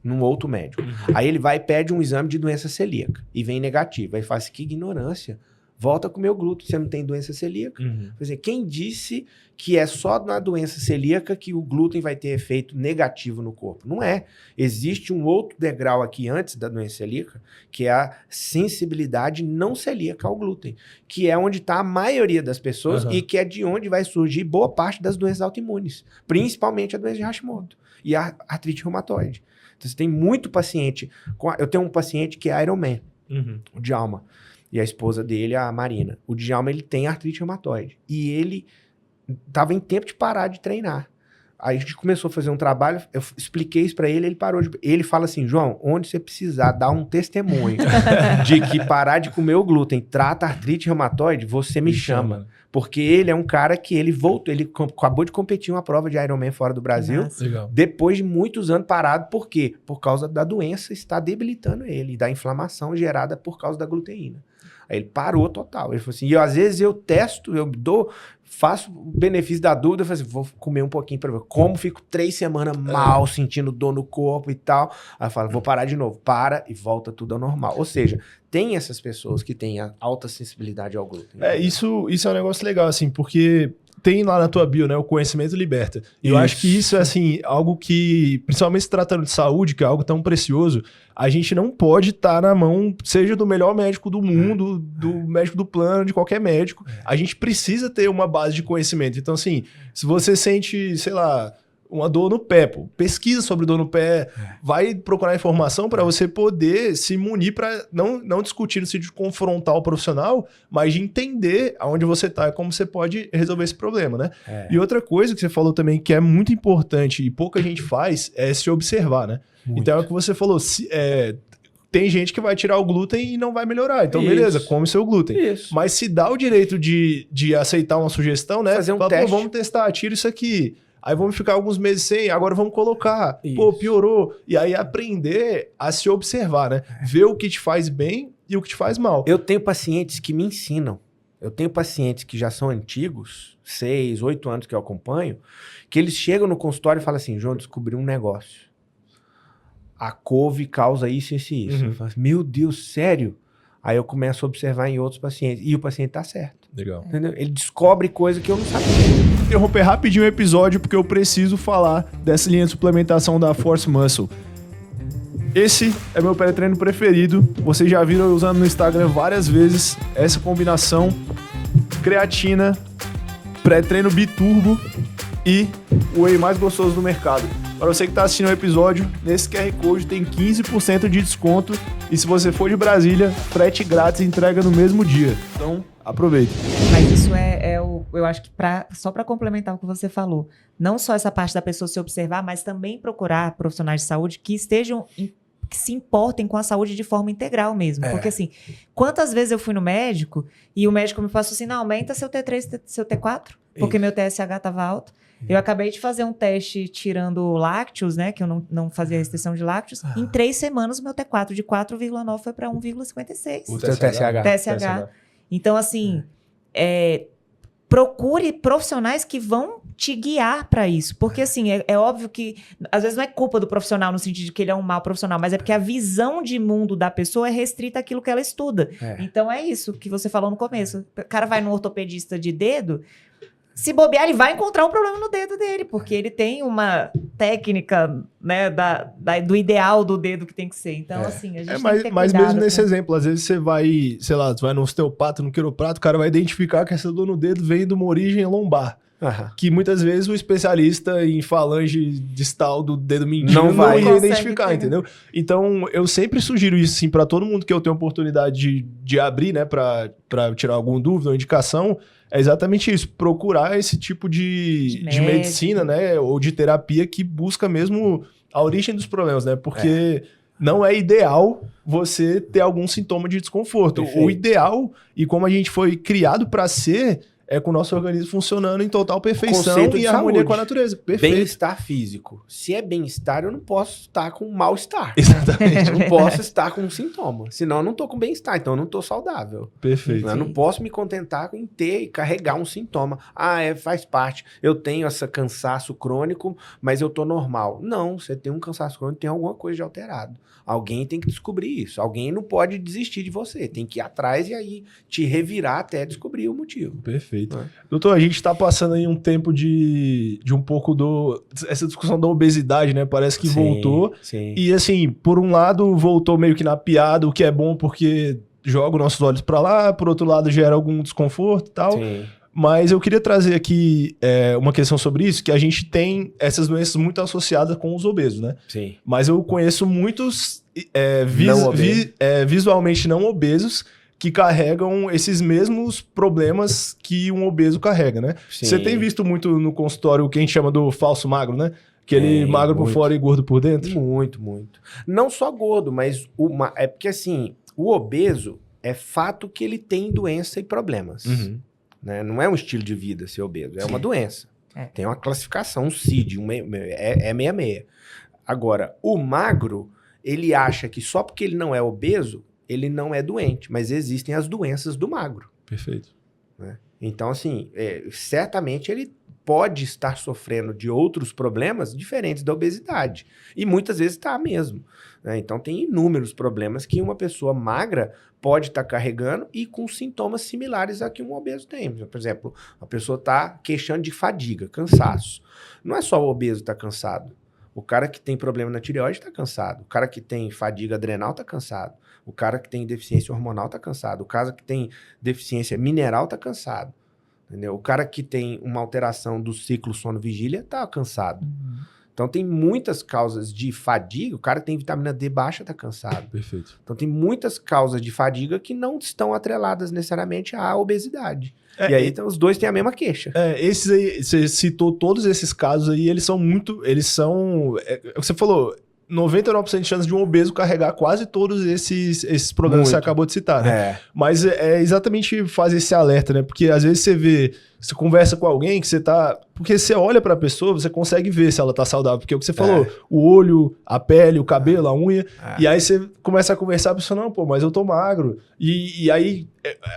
num outro médico. Aí ele vai e pede um exame de doença celíaca e vem negativo. Aí fala assim, que ignorância. Volta com o meu glúten, você não tem doença celíaca. Quer dizer, quem disse que é só na doença celíaca que o glúten vai ter efeito negativo no corpo? Não é. Existe um outro degrau aqui antes da doença celíaca, que é a sensibilidade não celíaca ao glúten, que é onde está a maioria das pessoas e que é de onde vai surgir boa parte das doenças autoimunes, principalmente a doença de Hashimoto e a artrite reumatoide. Então, você tem muito paciente. Eu tenho um paciente que é Ironman, o Djalma. E a esposa dele, a Marina. O Djalma, ele tem artrite reumatoide. E ele estava em tempo de parar de treinar. Aí a gente começou a fazer um trabalho, eu expliquei isso pra ele, ele parou de... Ele fala assim, João, onde você precisar dar um testemunho de que parar de comer o glúten trata artrite reumatoide, você me chama. Porque ele é um cara que ele voltou, ele acabou de competir uma prova de Ironman fora do Brasil, depois de muitos anos parado. Por quê? Por causa da doença está debilitando ele, da inflamação gerada por causa da gluteína. Aí ele parou total. Ele falou assim, às vezes eu testo, faço o benefício da dúvida, eu falei assim, vou comer um pouquinho pra ver como fico 3 semanas mal, sentindo dor no corpo e tal. Aí eu falo, vou parar de novo. Para e volta tudo ao normal. Ou seja, tem essas pessoas que têm a alta sensibilidade ao glúten. Isso é um negócio legal, assim, porque tem lá na tua bio, né, o conhecimento liberta. E eu acho que isso é, assim, algo que, principalmente se tratando de saúde, que é algo tão precioso, a gente não pode estar na mão, seja do melhor médico do mundo, do médico do plano, de qualquer médico. A gente precisa ter uma base de conhecimento. Então, assim, se você sente, sei lá, uma dor no pé, pô, pesquisa sobre dor no pé, vai procurar informação para você poder se munir para não discutir no sentido de confrontar o profissional, mas de entender aonde você tá e como você pode resolver esse problema, né? E outra coisa que você falou também que é muito importante e pouca gente faz é se observar, né? Muito. Então é o que você falou, tem gente que vai tirar o glúten e não vai melhorar. Então, beleza, come seu glúten. Mas se dá o direito de aceitar uma sugestão, né? Fazer um teste. Vamos testar, tira isso aqui. Aí vamos ficar alguns meses sem, agora vamos colocar. Pô, piorou. E aí aprender a se observar, né? Ver o que te faz bem e o que te faz mal. Eu tenho pacientes que me ensinam. Eu tenho pacientes que já são antigos, 6, 8 anos que eu acompanho, que eles chegam no consultório e falam assim, João, descobri um negócio. A couve causa isso, isso e isso. Eu falo, meu Deus, sério? Aí eu começo a observar em outros pacientes. E o paciente tá certo. Legal. Entendeu? Ele descobre coisa que eu não sabia. Vou interromper rapidinho o episódio porque eu preciso falar dessa linha de suplementação da Force Muscle. Esse é meu pré-treino preferido. Vocês já viram eu usando no Instagram várias vezes essa combinação creatina, pré-treino biturbo e o whey mais gostoso do mercado. Para você que está assistindo o episódio, nesse QR Code tem 15% de desconto e se você for de Brasília, frete grátis e entrega no mesmo dia. Então, aproveite. Mas isso eu acho que só para complementar o que você falou, não só essa parte da pessoa se observar, mas também procurar profissionais de saúde que se importem com a saúde de forma integral mesmo. Porque assim, quantas vezes eu fui no médico e o médico me passou assim, não, aumenta seu T3, seu T4, porque meu TSH estava alto. Eu acabei de fazer um teste tirando lácteos, né? Que eu não fazia restrição de lácteos. Em 3 semanas, o meu T4 de 4,9 foi para 1,56. O seu TSH. Então, assim, procure profissionais que vão te guiar para isso. Porque, assim, é óbvio que, às vezes, não é culpa do profissional no sentido de que ele é um mau profissional, mas é porque a visão de mundo da pessoa é restrita àquilo que ela estuda. Então, é isso que você falou no começo. O cara vai no ortopedista de dedo... Se bobear, ele vai encontrar um problema no dedo dele, porque ele tem uma técnica, né, do ideal do dedo que tem que ser. Então, assim, a gente tem que ter cuidado. Mas mesmo nesse exemplo, às vezes você vai, sei lá, você vai no osteopata, no quiroprata, o cara vai identificar que essa dor no dedo vem de uma origem lombar. Que muitas vezes o especialista em falange distal do dedo mindinho não vai identificar, entendeu? Então, eu sempre sugiro isso, assim, para todo mundo que eu tenho oportunidade de abrir, né, para tirar alguma dúvida ou indicação, é exatamente isso, procurar esse tipo de medicina, né, ou de terapia que busca mesmo a origem dos problemas, né, porque não é ideal você ter algum sintoma de desconforto. O ideal, e como a gente foi criado para ser... é com o nosso organismo funcionando em total perfeição e harmonia com a natureza. Perfeito. Bem-estar físico. Se é bem-estar, eu não posso estar com mal-estar. Exatamente. Eu não posso estar com um sintoma. Senão eu não estou com bem-estar, então eu não estou saudável. Perfeito. Eu não posso me contentar em ter e carregar um sintoma. Faz parte. Eu tenho esse cansaço crônico, mas eu estou normal. Não, você tem um cansaço crônico, tem alguma coisa de alterado. Alguém tem que descobrir isso. Alguém não pode desistir de você. Tem que ir atrás e aí te revirar até descobrir o motivo. Perfeito. Doutor, a gente está passando aí um tempo de um pouco essa discussão da obesidade, né? Parece que voltou. Sim. E assim, por um lado, voltou meio que na piada, o que é bom porque joga os nossos olhos para lá, por outro lado, gera algum desconforto e tal. Sim. Mas eu queria trazer aqui uma questão sobre isso, que a gente tem essas doenças muito associadas com os obesos, né? Sim. Mas eu conheço muitos visualmente não obesos que carregam esses mesmos problemas que um obeso carrega, né? Sim. Você tem visto muito no consultório o que a gente chama do falso magro, né? Aquele magro por fora e gordo por dentro? Muito, muito. Não só gordo, mas é porque assim, o obeso é fato que ele tem doença e problemas. Uhum. Né? Não é um estilo de vida ser obeso, é uma doença. É. Tem uma classificação, um CID, é 66. Agora, o magro, ele acha que só porque ele não é obeso, ele não é doente, mas existem as doenças do magro. Perfeito. Né? Então, assim, certamente ele pode estar sofrendo de outros problemas diferentes da obesidade. E muitas vezes está mesmo. Né? Então, tem inúmeros problemas que uma pessoa magra pode estar carregando e com sintomas similares a que um obeso tem. Por exemplo, a pessoa está queixando de fadiga, cansaço. Não é só o obeso estar cansado. O cara que tem problema na tireoide está cansado. O cara que tem fadiga adrenal está cansado. O cara que tem deficiência hormonal está cansado. O cara que tem deficiência mineral está cansado. Entendeu? O cara que tem uma alteração do ciclo sono-vigília está cansado. Uhum. Então tem muitas causas de fadiga. O cara que tem vitamina D baixa está cansado. Perfeito. Então tem muitas causas de fadiga que não estão atreladas necessariamente à obesidade. E aí então, os dois têm a mesma queixa. Esses aí, você citou todos esses casos aí, eles são o que você falou, 99% de chance de um obeso carregar quase todos esses problemas que você acabou de citar, né? Mas é exatamente fazer esse alerta, né? Porque às vezes você conversa com alguém que você tá... Porque você olha pra pessoa, você consegue ver se ela tá saudável. Porque é o que você falou, o olho, a pele, o cabelo, a unha. E aí você começa a conversar, a pessoa, não, pô, mas eu tô magro. E aí,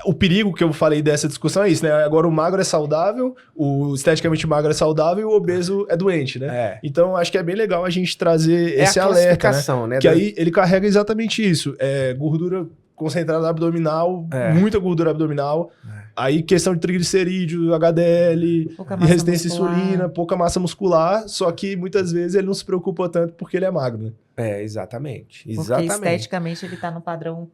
o perigo que eu falei dessa discussão é isso, né? Agora o magro é saudável, o esteticamente magro é saudável e o obeso é doente, né? Então, acho que é bem legal a gente trazer esse alerta, né? Que aí ele carrega exatamente isso. Gordura concentrada abdominal, muita gordura abdominal. Aí questão de triglicerídeo, HDL, resistência à insulina, pouca massa muscular, só que muitas vezes ele não se preocupa tanto porque ele é magro, né? Exatamente. Porque esteticamente ele tá no padrão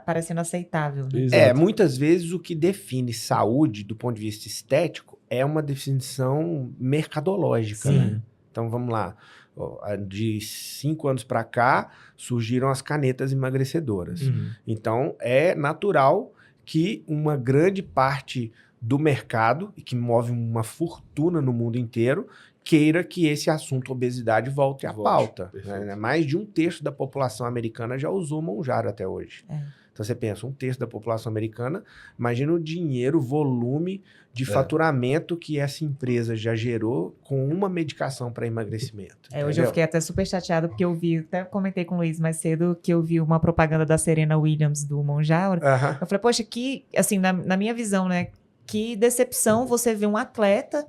parecendo aceitável. Né? Muitas vezes o que define saúde do ponto de vista estético é uma definição mercadológica, né? Então vamos lá. De 5 anos para cá, surgiram as canetas emagrecedoras. Então, é natural que uma grande parte do mercado, e que move uma fortuna no mundo inteiro, queira que esse assunto obesidade volte à pauta. Né? Mais de 1/3 da população americana já usou Mounjaro até hoje. Então você pensa, 1/3 da população americana, imagina o dinheiro, o volume de faturamento que essa empresa já gerou com uma medicação para emagrecimento. Hoje eu fiquei até super chateada porque eu vi, até comentei com o Luiz mais cedo, que eu vi uma propaganda da Serena Williams do Mounjaro. Eu falei, poxa, que, assim, na minha visão, né, que decepção você ver um atleta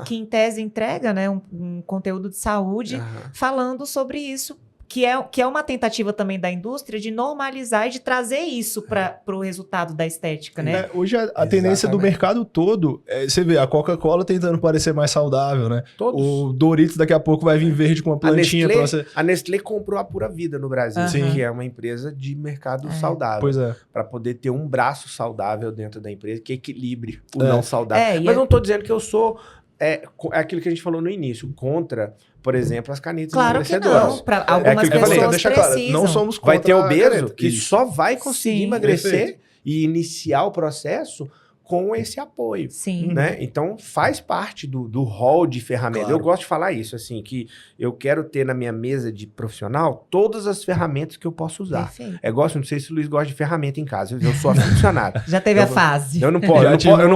que em tese entrega, né, um conteúdo de saúde falando sobre isso. Que é uma tentativa também da indústria de normalizar e de trazer isso para o resultado da estética, né? Hoje a tendência do mercado todo, você vê a Coca-Cola tentando parecer mais saudável, né? Todos. O Doritos daqui a pouco vai vir verde com uma plantinha. A Nestlé comprou a Pura Vida no Brasil, que é uma empresa de mercado saudável. Pois é. Para poder ter um braço saudável dentro da empresa que equilibre o não saudável. Mas não estou dizendo que eu sou... É aquilo que a gente falou no início, contra, por exemplo, as canetas emagrecedoras. Claro que não, para algumas pessoas deixa precisam. Claro, não somos contra. Vai ter obeso que só vai conseguir emagrecer e iniciar o processo com esse apoio. Né? Então, faz parte do hall de ferramentas. Claro. Eu gosto de falar isso, assim, que eu quero ter na minha mesa de profissional todas as ferramentas que eu posso usar. Perfeito. Não sei se o Luiz gosta de ferramenta em casa, eu sou aficionado. Já teve a fase. Eu não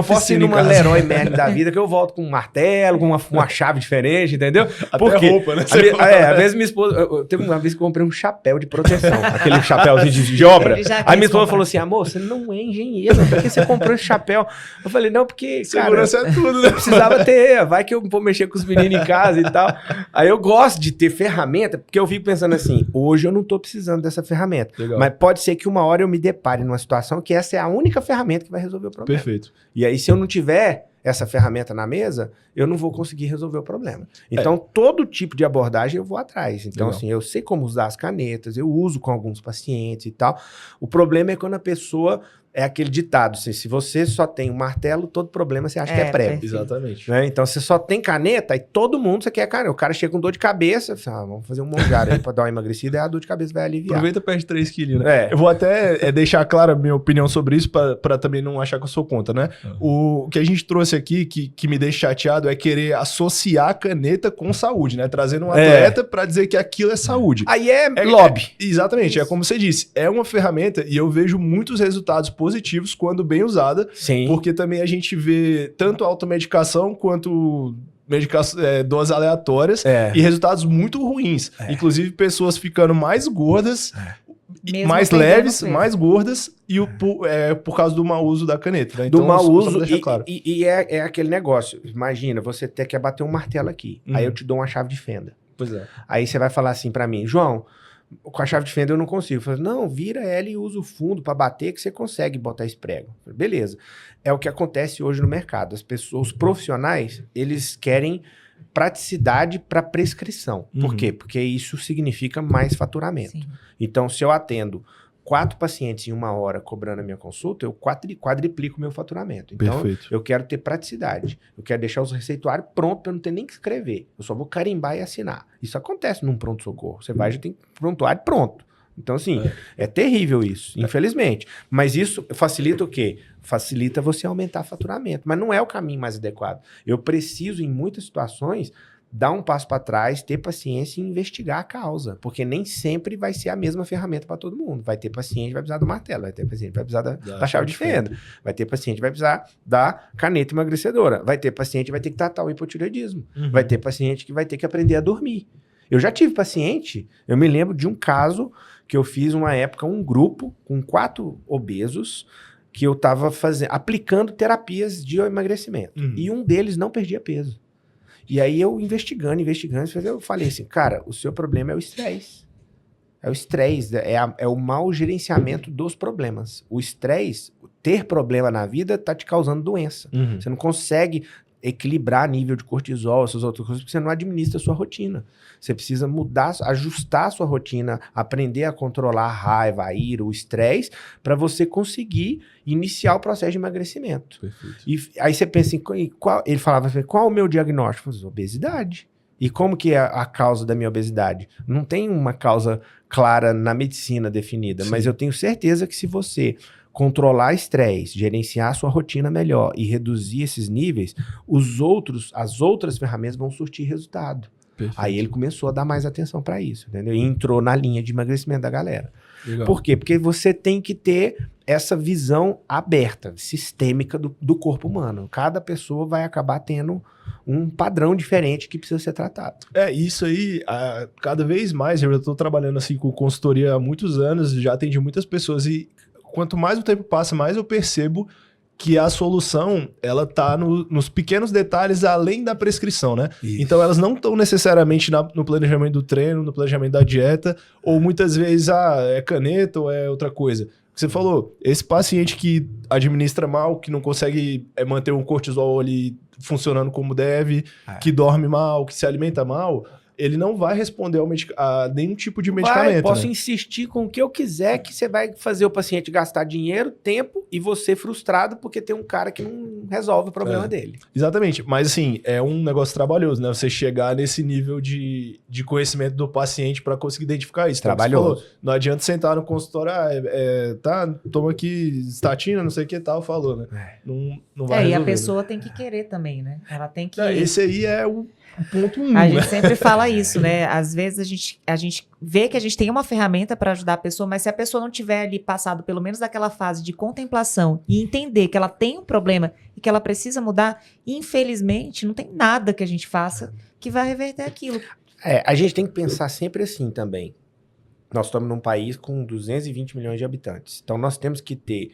posso ir numa Leroy Merlin da vida que eu volto com um martelo, com uma chave diferente, entendeu? Porque roupa, né? Às vezes minha esposa... Teve uma vez que eu comprei um chapéu de proteção, aquele chapéuzinho de obra. Aí minha esposa falou assim, amor, você não é engenheiro, por que você comprou esse chapéu? Eu falei, não, porque, segurança é tudo, né? Eu precisava ter, vai que eu vou mexer com os meninos em casa e tal. Aí eu gosto de ter ferramenta, porque eu fico pensando assim, hoje eu não tô precisando dessa ferramenta. Legal. Mas pode ser que uma hora eu me depare numa situação que essa é a única ferramenta que vai resolver o problema. Perfeito. E aí, se eu não tiver essa ferramenta na mesa, eu não vou conseguir resolver o problema. Então, todo tipo de abordagem eu vou atrás. Então, assim, eu sei como usar as canetas, eu uso com alguns pacientes e tal. O problema é quando a pessoa é aquele ditado, assim, se você só tem um martelo, todo problema você acha que é prego. Perfeito. Exatamente. Né? Então, você só tem caneta, aí todo mundo você quer caneta. O cara chega com dor de cabeça, fala, vamos fazer um monjaro aí pra dar uma emagrecida, e a dor de cabeça vai aliviar. Aproveita e perde 3 quilos, né? Eu vou até deixar clara a minha opinião sobre isso pra também não achar que eu sou contra, né? O que a gente trouxe aqui, que me deixa chateado, é querer associar a caneta com saúde, né? Trazendo um atleta pra dizer que aquilo é saúde. Aí é lobby. Exatamente, Isso. é como você disse, é uma ferramenta e eu vejo muitos resultados positivos quando bem usada, Sim. porque também a gente vê tanto automedicação quanto doses aleatórias e resultados muito ruins. Inclusive pessoas ficando mais gordas, Mesmo mais perdendo leves, peso. mais gordas por causa do mau uso da caneta. Né? Do Então, mau só uso, pra deixar claro. é aquele negócio. Imagina, você ter que bater um martelo aqui. Aí eu te dou uma chave de fenda. Pois é. Aí você vai falar assim pra mim, João, com a chave de fenda eu não consigo. Eu falo, não, vira ela e usa o fundo pra bater que você consegue botar esse prego. Eu falei, beleza. É o que acontece hoje no mercado. As pessoas, os profissionais, eles querem praticidade para prescrição. Por quê? Porque isso significa mais faturamento. Sim. Então, se eu atendo 4 pacientes em 1 hora cobrando a minha consulta, eu quadriplico o meu faturamento. Então, Perfeito. eu quero ter praticidade. Eu quero deixar os receituários prontos para eu não ter nem que escrever. Eu só vou carimbar e assinar. Isso acontece num pronto-socorro. Você vai, já tem prontuário pronto. Então, assim, é terrível isso, infelizmente. Mas isso facilita o quê? Facilita você aumentar faturamento. Mas não é o caminho mais adequado. Eu preciso, em muitas situações, dar um passo para trás, ter paciência e investigar a causa. Porque nem sempre vai ser a mesma ferramenta para todo mundo. Vai ter paciente que vai precisar do martelo, vai ter paciente que vai precisar da chave de fenda, vai ter paciente que vai precisar da caneta emagrecedora, vai ter paciente que vai ter que tratar o hipotireoidismo, vai ter paciente que vai ter que aprender a dormir. Eu já tive paciente, eu me lembro de um caso que eu fiz uma época, um grupo com 4 obesos, que eu estava aplicando terapias de emagrecimento. E um deles não perdia peso. E aí eu investigando, eu falei assim, cara, o seu problema é o estresse. É o estresse, é o mau gerenciamento dos problemas. O estresse, ter problema na vida, tá te causando doença. Você não consegue equilibrar nível de cortisol, essas outras coisas, porque você não administra a sua rotina. Você precisa mudar, ajustar a sua rotina, aprender a controlar a raiva, a ira, o estresse, para você conseguir iniciar o processo de emagrecimento. Perfeito. E aí você pensa, ele falava assim, qual é o meu diagnóstico? Eu falei, obesidade. E como que é a causa da minha obesidade? Não tem uma causa clara na medicina definida, mas eu tenho certeza que se você controlar estresse, gerenciar a sua rotina melhor e reduzir esses níveis, as outras ferramentas vão surtir resultado. Perfeito. Aí ele começou a dar mais atenção para isso, entendeu? E entrou na linha de emagrecimento da galera. Legal. Por quê? Porque você tem que ter essa visão aberta, sistêmica do corpo humano. Cada pessoa vai acabar tendo um padrão diferente que precisa ser tratado. Isso aí, cada vez mais, eu já estou trabalhando assim com consultoria há muitos anos, já atendi muitas pessoas e quanto mais o tempo passa, mais eu percebo que a solução, ela tá nos pequenos detalhes além da prescrição, né? Isso. Então elas não estão necessariamente no planejamento do treino, no planejamento da dieta, ou muitas vezes, é caneta ou é outra coisa. Você falou, esse paciente que administra mal, que não consegue manter um cortisol ali funcionando como deve, que dorme mal, que se alimenta mal, ele não vai responder a nenhum tipo de medicamento. Posso insistir com o que eu quiser, que você vai fazer o paciente gastar dinheiro, tempo e você frustrado porque tem um cara que não resolve o problema dele. Exatamente, mas assim, é um negócio trabalhoso, né? Você chegar nesse nível de conhecimento do paciente para conseguir identificar isso. Trabalhoso. Falou, não adianta sentar no consultório, toma aqui estatina, não sei o que tal, falou, né? Não vai resolver. E a pessoa tem que querer também, né? Ela tem que... Esse aí é o ponto 1. A gente sempre fala isso, né? Às vezes a gente vê que a gente tem uma ferramenta para ajudar a pessoa, mas se a pessoa não tiver ali passado pelo menos daquela fase de contemplação e entender que ela tem um problema e que ela precisa mudar, infelizmente não tem nada que a gente faça que vai reverter aquilo. A gente tem que pensar sempre assim também. Nós estamos num país com 220 milhões de habitantes. Então nós temos que ter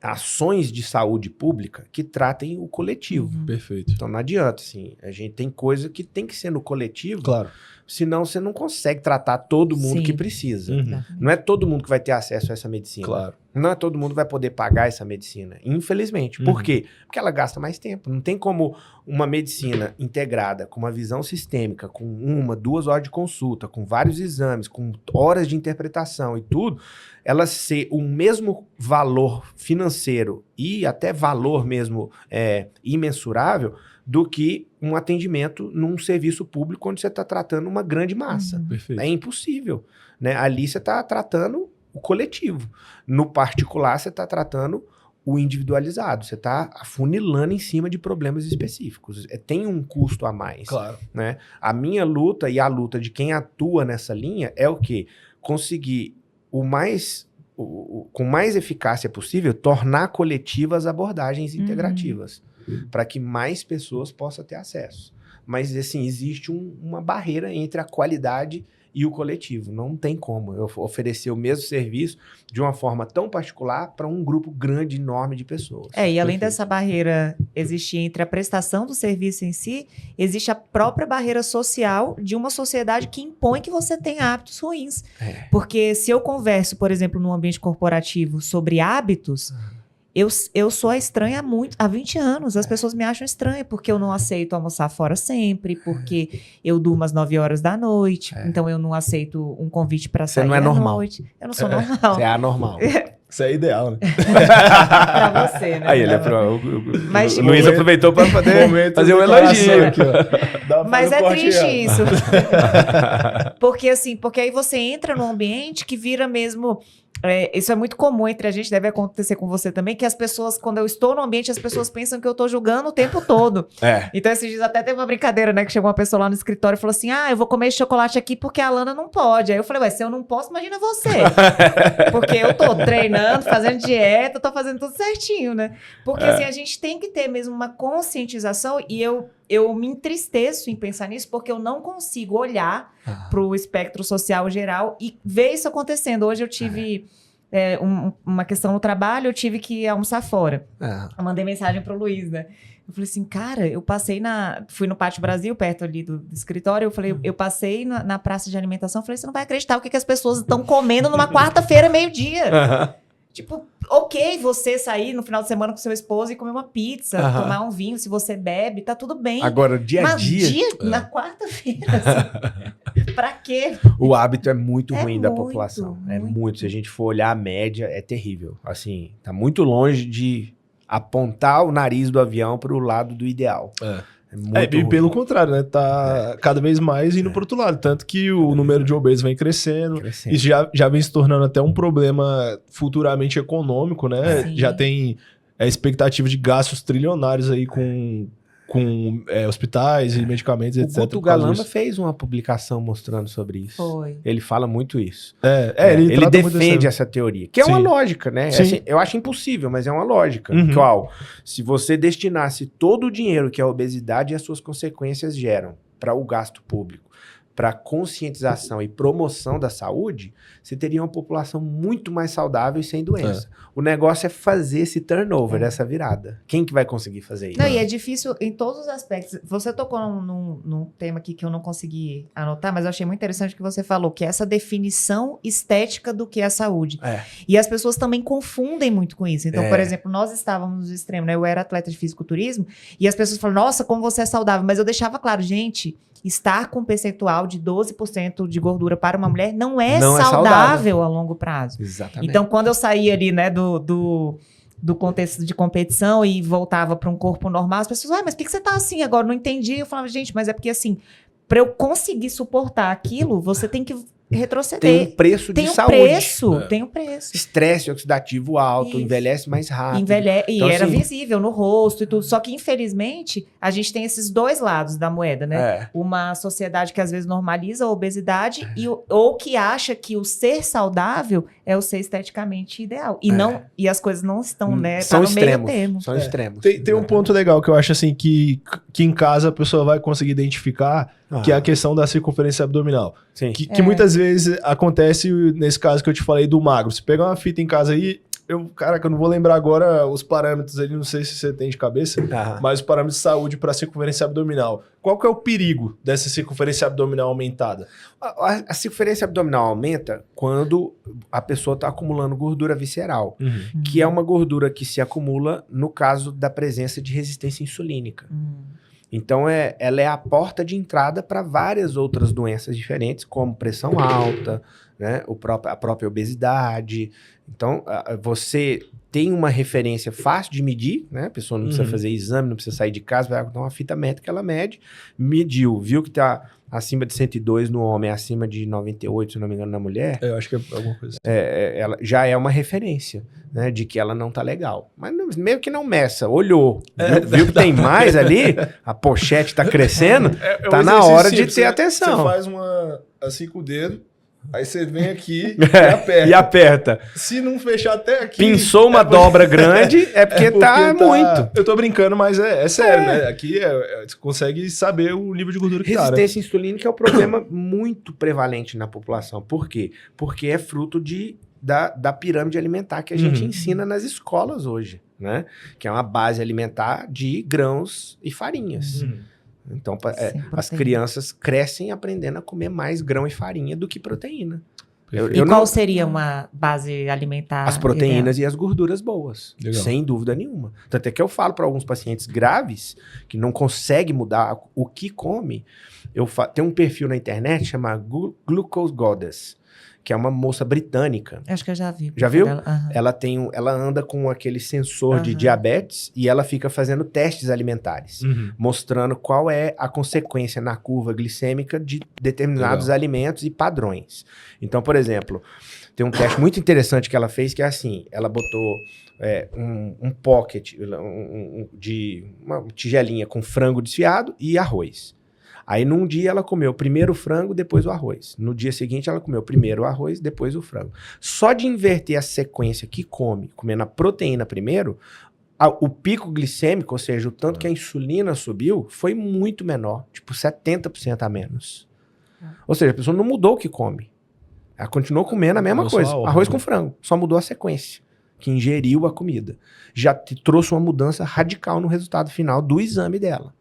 ações de saúde pública que tratem o coletivo. Perfeito. Então não adianta, assim, a gente tem coisa que tem que ser no coletivo, Claro. senão você não consegue tratar todo mundo que precisa. Não é todo mundo que vai ter acesso a essa medicina. Claro. Não é todo mundo vai poder pagar essa medicina, infelizmente. Por quê? Porque ela gasta mais tempo. Não tem como uma medicina integrada, com uma visão sistêmica, com 1, 2 horas de consulta, com vários exames, com horas de interpretação e tudo, ela ser o mesmo valor financeiro e até valor mesmo imensurável do que um atendimento num serviço público onde você está tratando uma grande massa. Perfeito. É impossível, né? Ali você está tratando o coletivo. No particular, você está tratando o individualizado. Você está afunilando em cima de problemas específicos. Tem um custo a mais. Claro. Né? A minha luta e a luta de quem atua nessa linha é o quê? Conseguir com mais eficácia possível, tornar coletivas abordagens integrativas, para que mais pessoas possam ter acesso. Mas, assim, existe uma barreira entre a qualidade e o coletivo. Não tem como eu oferecer o mesmo serviço de uma forma tão particular para um grupo grande, enorme de pessoas. E além dessa barreira existir entre a prestação do serviço em si, existe a própria barreira social de uma sociedade que impõe que você tenha hábitos ruins. Porque se eu converso, por exemplo, num ambiente corporativo sobre hábitos, eu sou a estranha há 20 anos. As pessoas me acham estranha porque eu não aceito almoçar fora sempre, porque eu durmo às 9 horas da noite, então eu não aceito um convite para sair à noite. Eu não sou normal. Você é anormal. Isso é ideal, né? Pra você, né? Aí ele Mas, o tipo, Luiz aproveitou para poder fazer um elogio aqui, ó. Mas é triste isso. Porque aí você entra num ambiente que vira mesmo... isso é muito comum entre a gente, deve acontecer com você também, que as pessoas, quando eu estou no ambiente, as pessoas pensam que eu estou julgando o tempo todo. Então, esses dias até teve uma brincadeira, né? Que chegou uma pessoa lá no escritório e falou assim, eu vou comer esse chocolate aqui porque a Alana não pode. Aí eu falei, se eu não posso, imagina você. Porque eu tô treinando, fazendo dieta, tô fazendo tudo certinho, né? Porque assim, a gente tem que ter mesmo uma conscientização e eu me entristeço em pensar nisso porque eu não consigo olhar para o espectro social geral e ver isso acontecendo. Hoje eu tive uma questão no trabalho, eu tive que almoçar fora. Eu mandei mensagem pro Luiz, né? Eu falei assim, cara, fui no Pátio Brasil, perto ali do escritório, eu passei na praça de alimentação, falei, você não vai acreditar o que as pessoas estão comendo numa quarta-feira, meio-dia. Tipo, ok, você sair no final de semana com seu esposo e comer uma pizza, tomar um vinho, se você bebe, tá tudo bem. Agora, dia a dia... na quarta-feira, assim, pra quê? O hábito é muito ruim da população. É muito. Se a gente for olhar a média, é terrível. Assim, tá muito longe de apontar o nariz do avião pro lado do ideal. E pelo contrário, né? Tá cada vez mais indo pro outro lado. Tanto que o número de obesos vem crescendo. Isso já vem se tornando até um problema futuramente econômico, né? Já tem expectativa de gastos trilionários aí com hospitais e medicamentos, etc. O Guto Galamba fez uma publicação mostrando sobre isso. Foi. Ele fala muito isso. Ele defende essa teoria, que é uma lógica, né? Assim, eu acho impossível, mas é uma lógica. Qual? Se você destinasse todo o dinheiro que a obesidade e as suas consequências geram para o gasto público, para conscientização e promoção da saúde, você teria uma população muito mais saudável e sem doença. O negócio é fazer esse turnover, essa virada. Quem que vai conseguir fazer isso? Não, e é difícil em todos os aspectos. Você tocou num tema aqui que eu não consegui anotar, mas eu achei muito interessante o que você falou, que é essa definição estética do que é saúde. E as pessoas também confundem muito com isso. Então, por exemplo, nós estávamos no extremo, né? Eu era atleta de fisiculturismo, e as pessoas falam, nossa, como você é saudável. Mas eu deixava claro, gente... Estar com um percentual de 12% de gordura para uma mulher não é saudável a longo prazo. Exatamente. Então, quando eu saí ali, né, do contexto de competição e voltava para um corpo normal, as pessoas, mas por que você tá assim agora? Não entendi. Eu falava, gente, mas é porque assim, para eu conseguir suportar aquilo, você tem que retroceder. Tem um preço de saúde. Tem um preço. Estresse oxidativo alto, envelhece mais rápido. Então, era visível no rosto e tudo. Só que, infelizmente, a gente tem esses dois lados da moeda, né? Uma sociedade que às vezes normaliza a obesidade ou que acha que o ser saudável é o ser esteticamente ideal. E as coisas não estão, né? São no extremos. Meio termo. São extremos. Tem um ponto legal que eu acho assim que em casa a pessoa vai conseguir identificar, que é a questão da circunferência abdominal. Sim. Que muitas vezes acontece nesse caso que eu te falei do magro. Você pega uma fita em casa aí, Caraca, eu não vou lembrar agora os parâmetros ali, não sei se você tem de cabeça, mas os parâmetros de saúde para circunferência abdominal. Qual que é o perigo dessa circunferência abdominal aumentada? A circunferência abdominal aumenta quando a pessoa está acumulando gordura visceral, que é uma gordura que se acumula no caso da presença de resistência insulínica. Então, ela é a porta de entrada para várias outras doenças diferentes, como pressão alta, né, a própria obesidade. Então, você tem uma referência fácil de medir, né? A pessoa não precisa fazer exame, não precisa sair de casa, vai dar uma fita métrica, ela mede, mediu, viu que está acima de 102 no homem, acima de 98, se não me engano, na mulher. Eu acho que é alguma coisa. Ela já é uma referência, né, de que ela não tá legal. Mas meio que não meça, olhou, viu que tem mais ali, a pochete tá crescendo, tá na hora de ter atenção. Você faz uma assim com o dedo, aí você vem aqui e aperta. E aperta. Se não fechar até aqui... Pinçou uma dobra grande, é porque tá muito. Eu tô brincando, mas é sério, né? Aqui você consegue saber o nível de gordura que tá, né? Resistência insulínica é um problema muito prevalente na população. Por quê? Porque é fruto da pirâmide alimentar que a gente ensina nas escolas hoje, né? Que é uma base alimentar de grãos e farinhas. Então, as crianças crescem aprendendo a comer mais grão e farinha do que proteína. Qual seria uma base alimentar? As proteínas e as gorduras boas, Legal. sem dúvida nenhuma. Tanto é que eu falo para alguns pacientes graves que não conseguem mudar o que come. Tem um perfil na internet chamado Glucose Goddess, que é uma moça britânica. Acho que eu já vi. Já viu? Ela anda com aquele sensor de diabetes e ela fica fazendo testes alimentares, mostrando qual é a consequência na curva glicêmica de determinados alimentos e padrões. Então, por exemplo, tem um teste muito interessante que ela fez, que é assim, ela botou um pocket de uma tigelinha com frango desfiado e arroz. Aí, num dia, ela comeu primeiro o frango, depois o arroz. No dia seguinte, ela comeu primeiro o arroz, depois o frango. Só de inverter a sequência que comendo a proteína primeiro, o pico glicêmico, ou seja, o tanto que a insulina subiu, foi muito menor, tipo 70% a menos. Ou seja, a pessoa não mudou o que come. Ela continuou comendo a mesma coisa, arroz com frango, só mudou a sequência, que ingeriu a comida. Já trouxe uma mudança radical no resultado final do exame dela.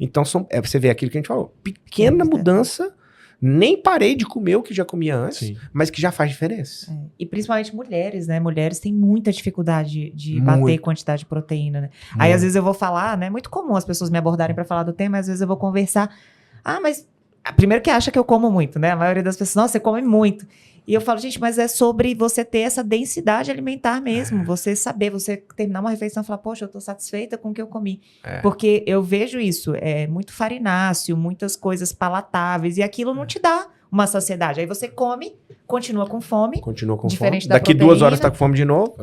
Então, você vê aquilo que a gente falou. Pequena mudança, nem parei de comer o que já comia antes, mas que já faz diferença. E principalmente mulheres, né? Mulheres têm muita dificuldade de bater quantidade de proteína, né? Aí, às vezes, eu vou falar, né? É muito comum as pessoas me abordarem para falar do tema, às vezes eu vou conversar. Mas... Primeiro que acha que eu como muito, né? A maioria das pessoas, nossa, você come muito. E eu falo, gente, mas é sobre você ter essa densidade alimentar mesmo. Você saber, você terminar uma refeição e falar, poxa, eu tô satisfeita com o que eu comi. Porque eu vejo isso, muito farináceo, muitas coisas palatáveis, e aquilo não te dá uma saciedade. Aí você come, continua com fome. Continua com diferente fome. Da Daqui proteína, 2 horas tá com fome de novo.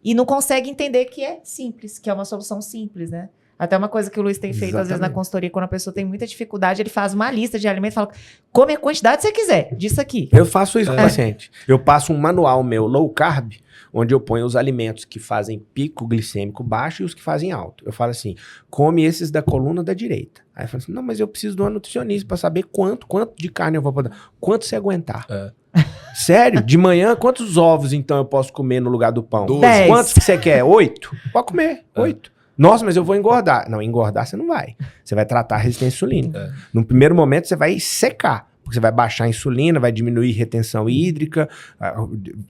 E não consegue entender que é simples, que é uma solução simples, né? Até uma coisa que o Luiz tem feito, às vezes, na consultoria, quando a pessoa tem muita dificuldade, ele faz uma lista de alimentos e fala, come a quantidade que você quiser, disso aqui. Eu faço isso com o paciente. Eu passo um manual meu low carb, onde eu ponho os alimentos que fazem pico glicêmico baixo e os que fazem alto. Eu falo assim, come esses da coluna da direita. Aí eu falo assim, não, mas eu preciso de uma nutricionista para saber quanto de carne eu vou poder, quanto você aguentar. Sério? De manhã, quantos ovos, então, eu posso comer no lugar do pão? 10. Quantos que você quer? 8? Pode comer, 8. Nossa, mas eu vou engordar. Não, engordar você não vai. Você vai tratar a resistência insulínica. No primeiro momento, você vai secar. Porque você vai baixar a insulina, vai diminuir a retenção hídrica,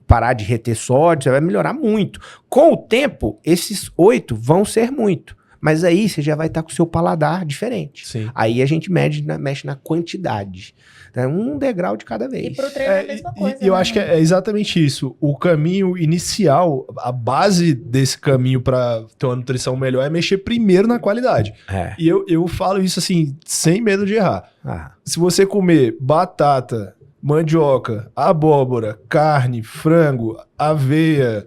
parar de reter sódio, você vai melhorar muito. Com o tempo, esses 8 vão ser muito. Mas aí você já vai estar com o seu paladar diferente. Sim. Aí a gente mexe na quantidade. Então, um degrau de cada vez. E pro treino é a mesma coisa. E eu acho que é exatamente isso. O caminho inicial, a base desse caminho para ter uma nutrição melhor é mexer primeiro na qualidade. E eu falo isso assim, sem medo de errar. Se você comer batata, mandioca, abóbora, carne, frango, aveia,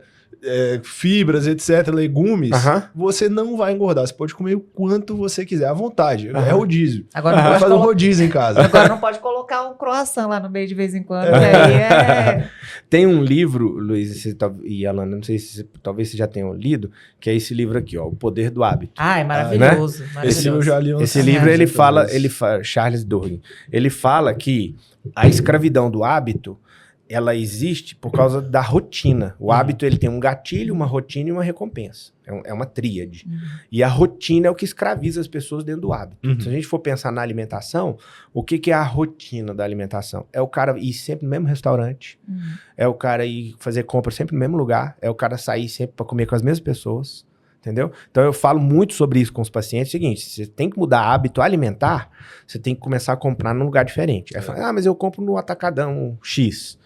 fibras, etc., legumes, você não vai engordar. Você pode comer o quanto você quiser, à vontade. É rodízio. Agora vai fazer um rodízio em casa. Agora não pode colocar um croissant lá no meio de vez em quando. Aí Tem um livro, Luiz e Alana, não sei se talvez vocês já tenham lido, que é esse livro aqui, ó, O Poder do Hábito. É maravilhoso. Maravilhoso. Esse livro eu já li. Esse livro ele fala, Charles Duhigg, ele fala que a escravidão do hábito ela existe por causa da rotina. O hábito, ele tem um gatilho, uma rotina e uma recompensa. É uma tríade. E a rotina é o que escraviza as pessoas dentro do hábito. Se a gente for pensar na alimentação, o que é a rotina da alimentação? É o cara ir sempre no mesmo restaurante, é o cara ir fazer compra sempre no mesmo lugar, é o cara sair sempre para comer com as mesmas pessoas, entendeu? Então eu falo muito sobre isso com os pacientes. É o seguinte, você tem que mudar hábito alimentar, você tem que começar a comprar num lugar diferente. Aí fala, mas eu compro no Atacadão X.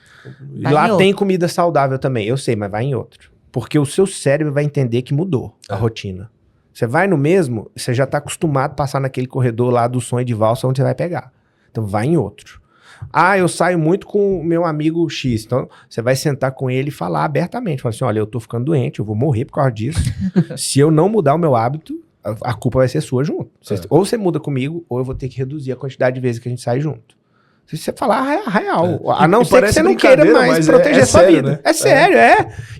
Vai Lá tem comida saudável também. Eu sei, mas vai em outro. Porque o seu cérebro vai entender que mudou a rotina. Você vai no mesmo, você já tá acostumado a passar naquele corredor lá do sonho de valsa onde você vai pegar. Então vai em outro. Eu saio muito com o meu amigo X. Então você vai sentar com ele e falar abertamente. Falar assim, olha, eu tô ficando doente, eu vou morrer por causa disso. Se eu não mudar o meu hábito, a culpa vai ser sua junto. Ou você muda comigo, ou eu vou ter que reduzir a quantidade de vezes que a gente sai junto. Se você falar real, a não ser que você não queira mais proteger sua vida. Né? É sério,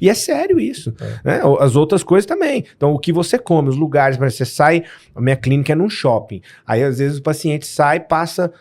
E é sério isso. Né? As outras coisas também. Então, o que você come, os lugares, você sai, a minha clínica é num shopping. Aí, às vezes, o paciente sai, passa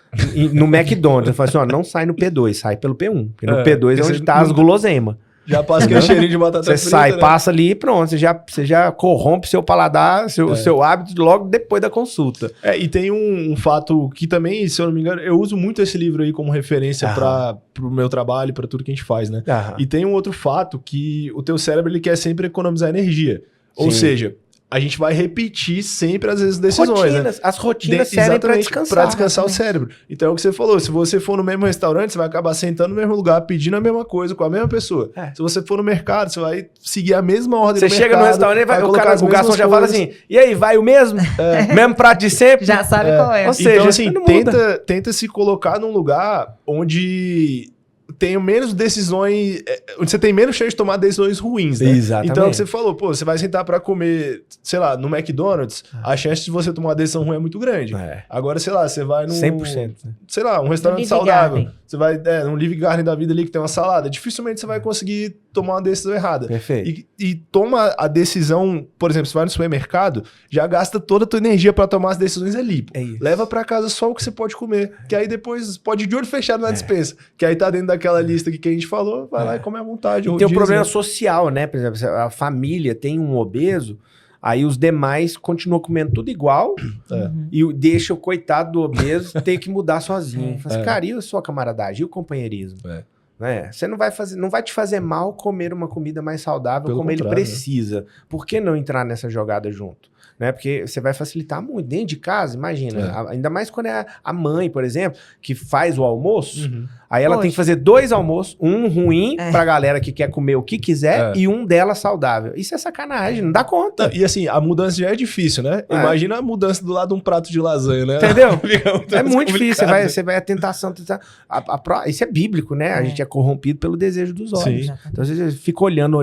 no McDonald's. Eu falo assim, não sai no P2, sai pelo P1. Porque no P2 é onde tá as guloseimas. Já passa aquele cheirinho de batata frita. Você sai, passa ali e pronto. Você já corrompe seu paladar, seu hábito logo depois da consulta. E tem um fato que também, se eu não me engano, eu uso muito esse livro aí como referência para o meu trabalho, para tudo que a gente faz, né? E tem um outro fato que o teu cérebro ele quer sempre economizar energia. Ou seja, a gente vai repetir sempre as vezes decisões, né? As rotinas servem para descansar. Para descansar o cérebro. Então é o que você falou, se você for no mesmo restaurante, você vai acabar sentando no mesmo lugar, pedindo a mesma coisa com a mesma pessoa. Se você for no mercado, você vai seguir a mesma ordem do mercado. Você chega no restaurante, o garçom já fala assim, e aí, vai o mesmo? Mesmo prato de sempre? Já sabe qual é. Ou seja, então, assim, tenta se colocar num lugar onde tenho menos decisões, onde você tem menos chance de tomar decisões ruins, né? Exatamente. Então, é o que você falou, você vai sentar pra comer, sei lá, no McDonald's, a chance de você tomar uma decisão ruim é muito grande. Agora, sei lá, você vai num... 100%. Sei lá, um restaurante saudável. Garden. Você vai num Live Garden da vida ali que tem uma salada. Dificilmente você vai conseguir tomar uma decisão errada. Perfeito. E toma a decisão, por exemplo, você vai no supermercado, já gasta toda a tua energia pra tomar as decisões ali. Leva pra casa só o que você pode comer, que aí depois pode ir de olho fechado na despensa. Que aí tá dentro daquela lista que a gente falou, vai lá e come à vontade. E tem um problema social, né? Por exemplo, a família tem um obeso, aí os demais continuam comendo tudo igual e deixa o coitado do obeso ter que mudar sozinho. Fala assim, cara, e a sua camaradagem? E o companheirismo? Né? Você não vai te fazer mal comer uma comida mais saudável como ele precisa. Por que não entrar nessa jogada junto? Né? Porque você vai facilitar muito. Dentro de casa, imagina. Ainda mais quando é a mãe, por exemplo, que faz o almoço. Aí ela tem que fazer 2 almoços, um ruim pra galera que quer comer o que quiser e um dela saudável. Isso é sacanagem, não dá conta. E assim, a mudança já é difícil, né? Imagina a mudança do lado de um prato de lasanha, né? Entendeu? É muito difícil. Você vai a tentação. Isso é bíblico, né? A gente é corrompido pelo desejo dos olhos. Então você fica olhando,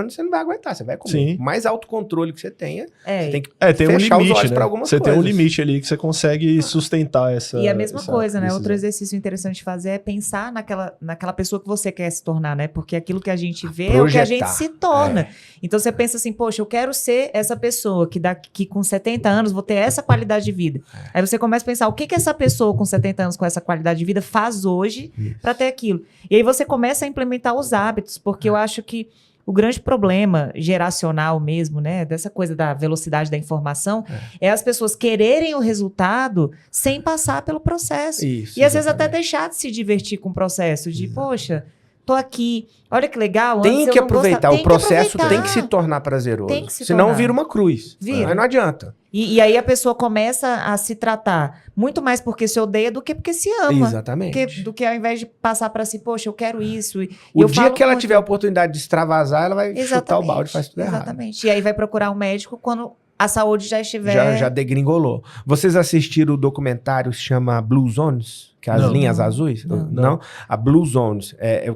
você não vai aguentar. Você vai comer. O mais autocontrole que você tenha, você tem que tem um fechar limite, os olhos né? para algumas coisas. Tem um limite ali que você consegue sustentar essa... E a mesma coisa, né? Outro exercício interessante de fazer é pensar naquela pessoa que você quer se tornar, né? Porque aquilo que a gente vê é o que a gente se torna. Então você pensa assim, poxa, eu quero ser essa pessoa que daqui com 70 anos vou ter essa qualidade de vida. Aí você começa a pensar, o que essa pessoa com 70 anos com essa qualidade de vida faz hoje para ter aquilo? E aí você começa a implementar os hábitos, porque eu acho que o grande problema geracional mesmo, né, dessa coisa da velocidade da informação, é as pessoas quererem o resultado sem passar pelo processo. Isso, e às vezes até deixar de se divertir com o processo, de, poxa, tô aqui, olha que legal. Tem que aproveitar, o processo tem que se tornar prazeroso. Senão vira uma cruz. Aí não adianta. E aí a pessoa começa a se tratar muito mais porque se odeia do que porque se ama. Exatamente. Do que ao invés de passar para si, poxa, eu quero isso. O dia que ela tiver a oportunidade de extravasar, ela vai chutar o balde e faz tudo errado. Exatamente. E aí vai procurar um médico quando a saúde já estiver... Já degringolou. Vocês assistiram o documentário que se chama Blue Zones? Que é as linhas azuis? Não. A Blue Zones. O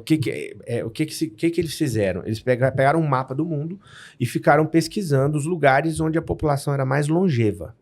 que eles fizeram? Eles pegaram um mapa do mundo e ficaram pesquisando os lugares onde a população era mais longeva.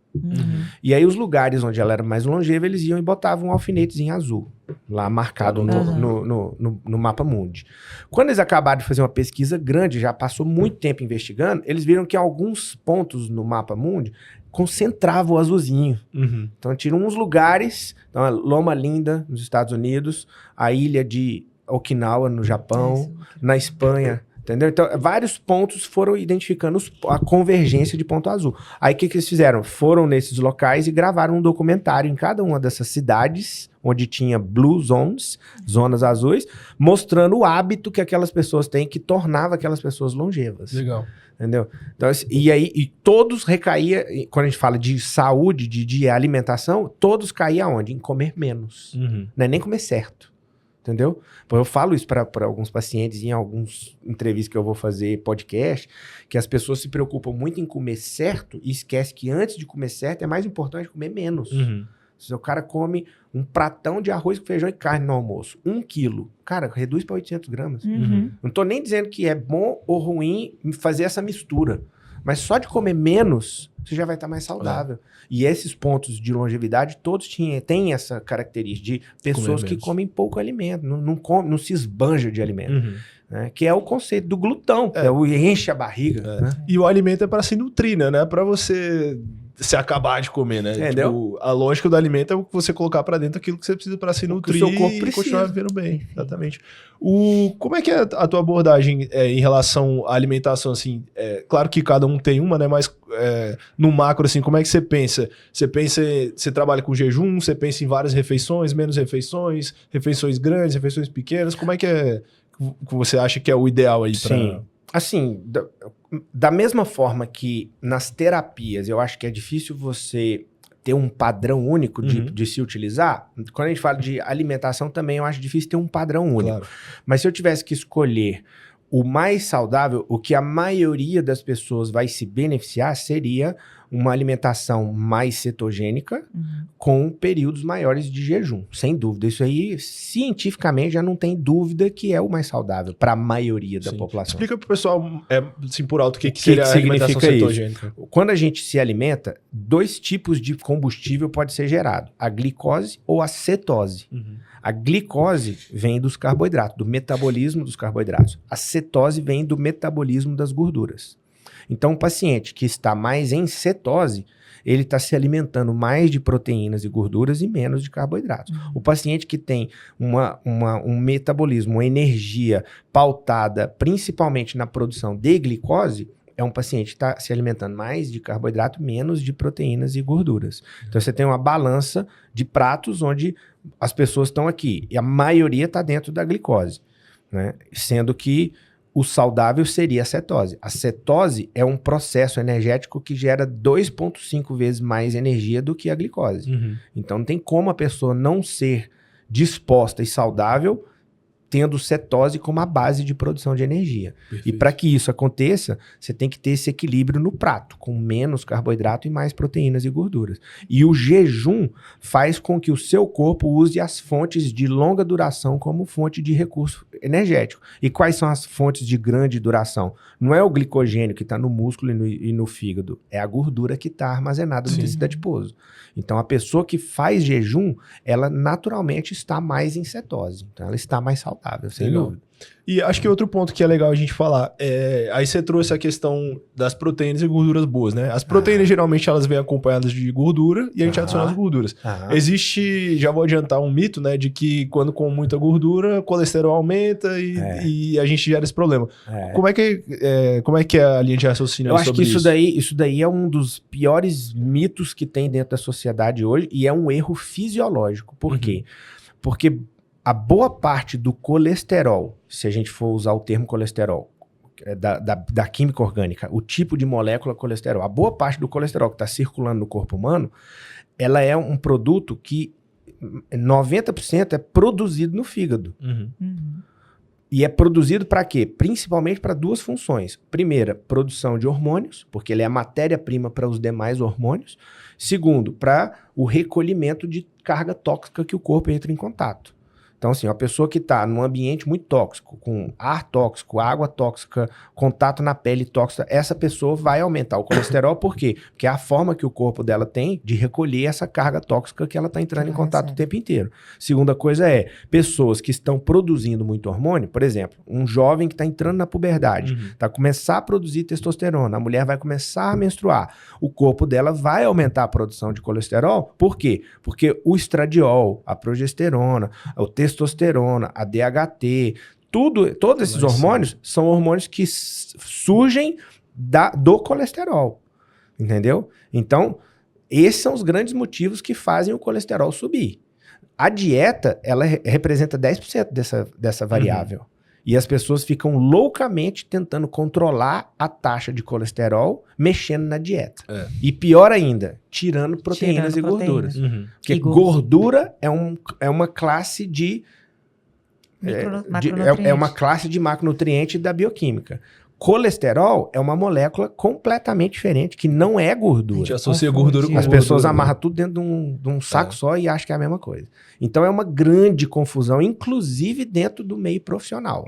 E aí os lugares onde ela era mais longeva, eles iam e botavam um alfinetezinho azul lá marcado no mapa mundi. Quando eles acabaram de fazer uma pesquisa grande, já passou muito tempo investigando, eles viram que alguns pontos no mapa mundi concentravam o azulzinho. Então tinham uns lugares, então a Loma Linda nos Estados Unidos, a ilha de Okinawa, no Japão, na Espanha, entendeu? Então, vários pontos foram identificando a convergência de ponto azul. Aí, o que eles fizeram? Foram nesses locais e gravaram um documentário em cada uma dessas cidades, onde tinha blue zones, zonas azuis, mostrando o hábito que aquelas pessoas têm, que tornava aquelas pessoas longevas. Legal. Entendeu? Então, e aí, todos recaía, quando a gente fala de saúde, de alimentação, todos caíam aonde? Em comer menos. Não é nem comer certo. Entendeu? Eu falo isso para alguns pacientes em algumas entrevistas que eu vou fazer, podcast, que as pessoas se preocupam muito em comer certo e esquecem que antes de comer certo é mais importante comer menos. Se o cara come um pratão de arroz com feijão e carne no almoço, 1 quilo, cara, reduz para 800 gramas. Não tô nem dizendo que é bom ou ruim fazer essa mistura, mas só de comer menos, você já vai estar mais saudável. E esses pontos de longevidade, todos têm essa característica de pessoas que comem pouco alimento, não se esbanja de alimento. Né? Que é o conceito do glutão, é o enche a barriga. Né? E o alimento é para se nutrir, né? Não é para você se acabar de comer, né? Entendeu? Tipo, a lógica do alimento é você colocar para dentro aquilo que você precisa para se nutrir e continuar vivendo bem. Exatamente. Como é que é a tua abordagem em relação à alimentação? Assim, claro que cada um tem uma, né? Mas no macro, assim, como é que você pensa? Você trabalha com jejum? Você pensa em várias refeições, menos refeições, refeições grandes, refeições pequenas? Como é que você acha que é o ideal aí para... Sim. Assim, da mesma forma que nas terapias eu acho que é difícil você ter um padrão único de se utilizar, quando a gente fala de alimentação também eu acho difícil ter um padrão único. Claro. Mas se eu tivesse que escolher o mais saudável, o que a maioria das pessoas vai se beneficiar seria uma alimentação mais cetogênica com períodos maiores de jejum, sem dúvida. Isso aí, cientificamente, já não tem dúvida que é o mais saudável para a maioria da população. Explica para o pessoal, assim, por alto, o que seria a alimentação cetogênica. Isso? Quando a gente se alimenta, 2 tipos de combustível pode ser gerado, a glicose ou a cetose. A glicose vem dos carboidratos, do metabolismo dos carboidratos. A cetose vem do metabolismo das gorduras. Então, o paciente que está mais em cetose, ele está se alimentando mais de proteínas e gorduras e menos de carboidratos. O paciente que tem um metabolismo, uma energia pautada principalmente na produção de glicose, é um paciente que está se alimentando mais de carboidrato, menos de proteínas e gorduras. Então, você tem uma balança de pratos onde as pessoas estão aqui e a maioria está dentro da glicose, né? Sendo que o saudável seria a cetose. A cetose é um processo energético que gera 2,5 vezes mais energia do que a glicose. Então, não tem como a pessoa não ser disposta e saudável tendo cetose como a base de produção de energia. Perfeito. E para que isso aconteça, você tem que ter esse equilíbrio no prato, com menos carboidrato e mais proteínas e gorduras. E o jejum faz com que o seu corpo use as fontes de longa duração como fonte de recurso energético. E quais são as fontes de grande duração? Não é o glicogênio que está no músculo e no fígado, é a gordura que está armazenada no tecido adiposo. Então, a pessoa que faz jejum, ela naturalmente está mais em cetose. Então, ela está mais saudável, sem dúvida. E acho que outro ponto que é legal a gente falar, aí você trouxe a questão das proteínas e gorduras boas, né? As proteínas geralmente elas vêm acompanhadas de gordura e a gente adiciona as gorduras. Existe, já vou adiantar um mito, né? De que quando com muita gordura, o colesterol aumenta e a gente gera esse problema. Como é que é a linha de raciocínio sobre isso? Eu acho que isso daí é um dos piores mitos que tem dentro da sociedade hoje e é um erro fisiológico. Por quê? Porque a boa parte do colesterol, se a gente for usar o termo colesterol, da química orgânica, o tipo de molécula colesterol, a boa parte do colesterol que está circulando no corpo humano, ela é um produto que 90% é produzido no fígado. E é produzido para quê? Principalmente para 2 funções. Primeira, produção de hormônios, porque ele é a matéria-prima para os demais hormônios. Segundo, para o recolhimento de carga tóxica que o corpo entra em contato. Então, assim, uma pessoa que está num ambiente muito tóxico, com ar tóxico, água tóxica, contato na pele tóxica, essa pessoa vai aumentar o colesterol. Por quê? Porque é a forma que o corpo dela tem de recolher essa carga tóxica que ela está entrando em contato o tempo inteiro. Segunda coisa é, pessoas que estão produzindo muito hormônio, por exemplo, um jovem que está entrando na puberdade, está começar a produzir testosterona, a mulher vai começar a menstruar, o corpo dela vai aumentar a produção de colesterol. Por quê? Porque o estradiol, a progesterona, o testosterona, testosterona, a DHT, todos esses hormônios são hormônios que surgem do colesterol, entendeu? Então, esses são os grandes motivos que fazem o colesterol subir. A dieta, ela representa 10% dessa variável. E as pessoas ficam loucamente tentando controlar a taxa de colesterol mexendo na dieta. E pior ainda, tirando proteínas e gorduras. Porque gordura é uma classe de... É uma classe de macronutriente da bioquímica. Colesterol é uma molécula completamente diferente, que não é gordura. A gente associa gordura com As pessoas amarram tudo dentro de um saco só e acham que é a mesma coisa. Então é uma grande confusão, inclusive dentro do meio profissional.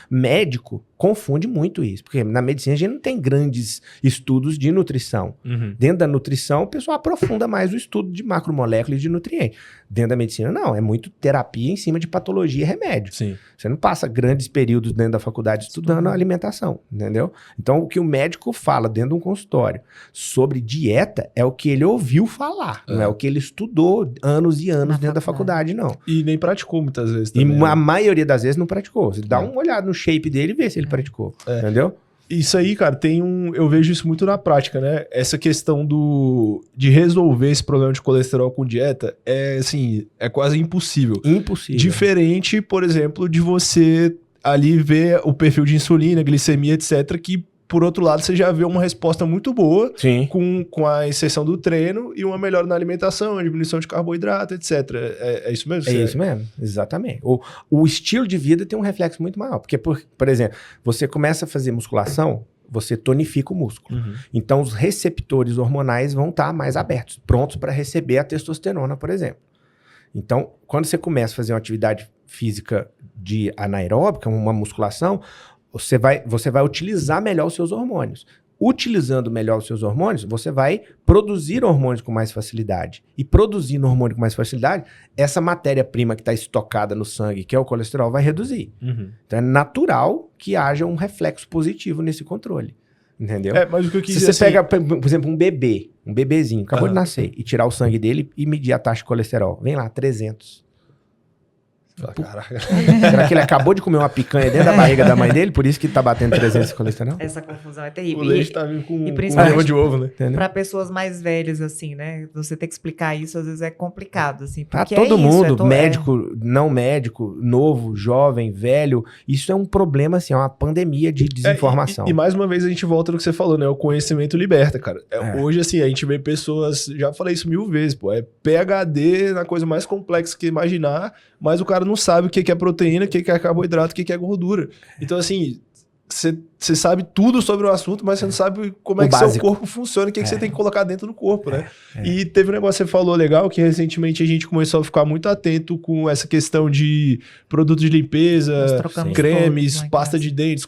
Médico confunde muito isso, porque na medicina a gente não tem grandes estudos de nutrição. Dentro da nutrição, o pessoal aprofunda mais o estudo de macromoléculas e de nutrientes. Dentro da medicina, não. É muito terapia em cima de patologia e remédio. Você não passa grandes períodos dentro da faculdade estudando a alimentação, entendeu? Então, o que o médico fala dentro de um consultório sobre dieta é o que ele ouviu falar, não é o que ele estudou anos e anos dentro da faculdade, não. E nem praticou muitas vezes também. E a maioria das vezes não praticou. Você dá uma olhada no shape dele e vê se ele praticou, entendeu? Isso aí, cara, eu vejo isso muito na prática, né? Essa questão de resolver esse problema de colesterol com dieta é, assim, é quase impossível. Impossível. Diferente, por exemplo, de você ali ver o perfil de insulina, glicemia, etc., que, por outro lado, você já vê uma resposta muito boa com a exceção do treino e uma melhora na alimentação, a diminuição de carboidrato, etc. É isso mesmo? É isso mesmo, exatamente. O estilo de vida tem um reflexo muito maior. Porque, por exemplo, você começa a fazer musculação, você tonifica o músculo. Então, os receptores hormonais vão estar mais abertos, prontos para receber a testosterona, por exemplo. Então, quando você começa a fazer uma atividade física anaeróbica, uma musculação, você vai utilizar melhor os seus hormônios. Utilizando melhor os seus hormônios, você vai produzir hormônios com mais facilidade. E produzindo hormônio com mais facilidade, essa matéria-prima que está estocada no sangue, que é o colesterol, vai reduzir. Então é natural que haja um reflexo positivo nesse controle. Entendeu? Mas o que eu quis dizer, se você pega, por exemplo, um bebezinho, acabou de nascer, e tirar o sangue dele e medir a taxa de colesterol, vem lá, 300. Caraca. Será que ele acabou de comer uma picanha dentro da barriga da mãe dele? Por isso que tá batendo 300 de colesterol? Essa confusão é terrível. O leite tá vindo com principalmente de ovo, né? Para pessoas mais velhas, assim, né? Você ter que explicar isso, às vezes é complicado, assim. Pra todo mundo, médico, não médico, novo, jovem, velho, isso é um problema, assim, é uma pandemia de desinformação. E mais uma vez a gente volta no que você falou, né? O conhecimento liberta, cara. Hoje, assim, a gente vê pessoas, já falei isso 1000 vezes, pô, é PhD na coisa mais complexa que imaginar, mas o cara não sabe o que é proteína, o que é carboidrato, o que é gordura. Então, assim, você sabe tudo sobre o assunto, mas você não sabe como é que seu corpo funciona, o que você tem que colocar dentro do corpo, né? E teve um negócio que você falou legal, que recentemente a gente começou a ficar muito atento com essa questão de produtos de limpeza, cremes, pasta de dente,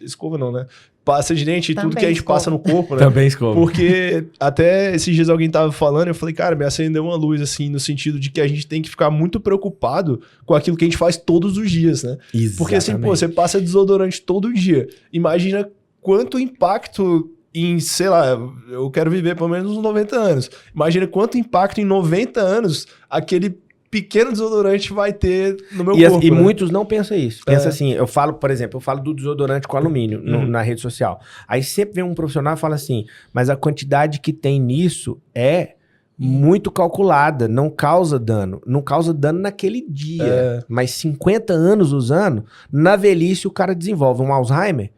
escova não, né? Pasta de dente e tudo que a gente passa no corpo, né? Também escova. Porque até esses dias alguém tava falando, eu falei, cara, me acendeu uma luz, assim, no sentido de que a gente tem que ficar muito preocupado com aquilo que a gente faz todos os dias, né? Exatamente. Porque assim, pô, você passa desodorante todo dia. Imagina quanto impacto em, sei lá, eu quero viver pelo menos uns 90 anos. Imagina quanto impacto em 90 anos aquele pequeno desodorante vai ter no meu corpo. E muitos não pensam isso. Pensa assim, eu falo, por exemplo, eu falo do desodorante com alumínio na rede social. Aí sempre vem um profissional e fala assim, mas a quantidade que tem nisso é muito calculada, não causa dano. Não causa dano naquele dia. Mas 50 anos usando, na velhice o cara desenvolve um Alzheimer.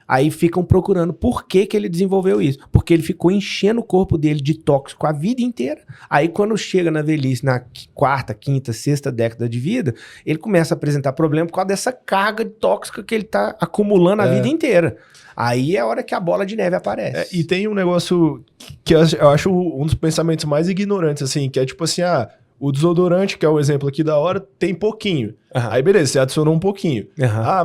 Aí ficam procurando por que ele desenvolveu isso. Porque ele ficou enchendo o corpo dele de tóxico a vida inteira. Aí quando chega na velhice, na 4ª, 5ª, 6ª década de vida, ele começa a apresentar problema por causa dessa carga tóxica que ele tá acumulando a vida inteira. Aí é a hora que a bola de neve aparece. E tem um negócio que eu acho um dos pensamentos mais ignorantes, assim, que é tipo assim, o desodorante, que é o exemplo aqui da hora, tem pouquinho. Aí beleza, você adicionou um pouquinho.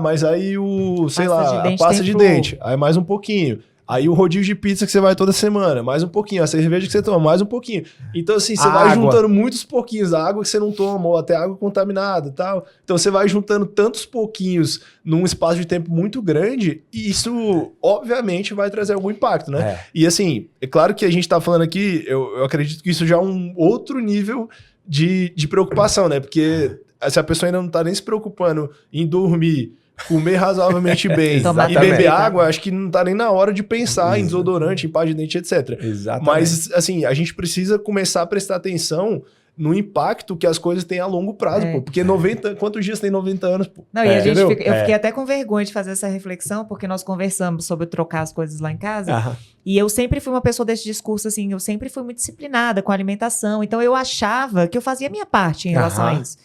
Mas aí a pasta de dente, aí mais um pouquinho. Aí o rodízio de pizza que você vai toda semana, mais um pouquinho. A cerveja que você toma, mais um pouquinho. Então assim, você vai juntando muitos pouquinhos. A água que você não toma, ou até água contaminada e tal. Então você vai juntando tantos pouquinhos num espaço de tempo muito grande e isso, obviamente, vai trazer algum impacto, né? E assim, é claro que a gente tá falando aqui, eu acredito que isso já é um outro nível de preocupação, né? Porque se a pessoa ainda não tá nem se preocupando em dormir, comer razoavelmente bem Exatamente. e beber água, acho que não tá nem na hora de pensar em desodorante, em pasta de dente, etc. Exatamente. Mas, assim, a gente precisa começar a prestar atenção no impacto que as coisas têm a longo prazo, pô. Porque 90... Quantos dias tem 90 anos, pô? Não, e a gente entendeu? eu fiquei até com vergonha de fazer essa reflexão, porque nós conversamos sobre trocar as coisas lá em casa. E eu sempre fui uma pessoa desse discurso, assim, eu sempre fui muito disciplinada com a alimentação. Então eu achava que eu fazia a minha parte em relação a isso.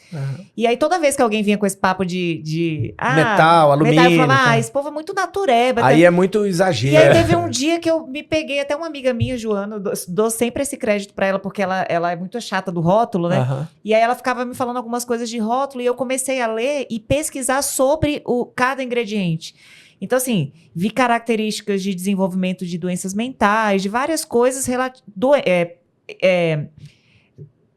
E aí toda vez que alguém vinha com esse papo de metal, alumínio. Eu falava, esse povo é muito natureba. Aí é muito exagero. E aí teve um dia que eu me peguei, até uma amiga minha, Joana, dou sempre esse crédito pra ela, porque ela é muito chata do rótulo, né? E aí ela ficava me falando algumas coisas de rótulo e eu comecei a ler e pesquisar sobre cada ingrediente. Então, assim, vi características de desenvolvimento de doenças mentais, de várias coisas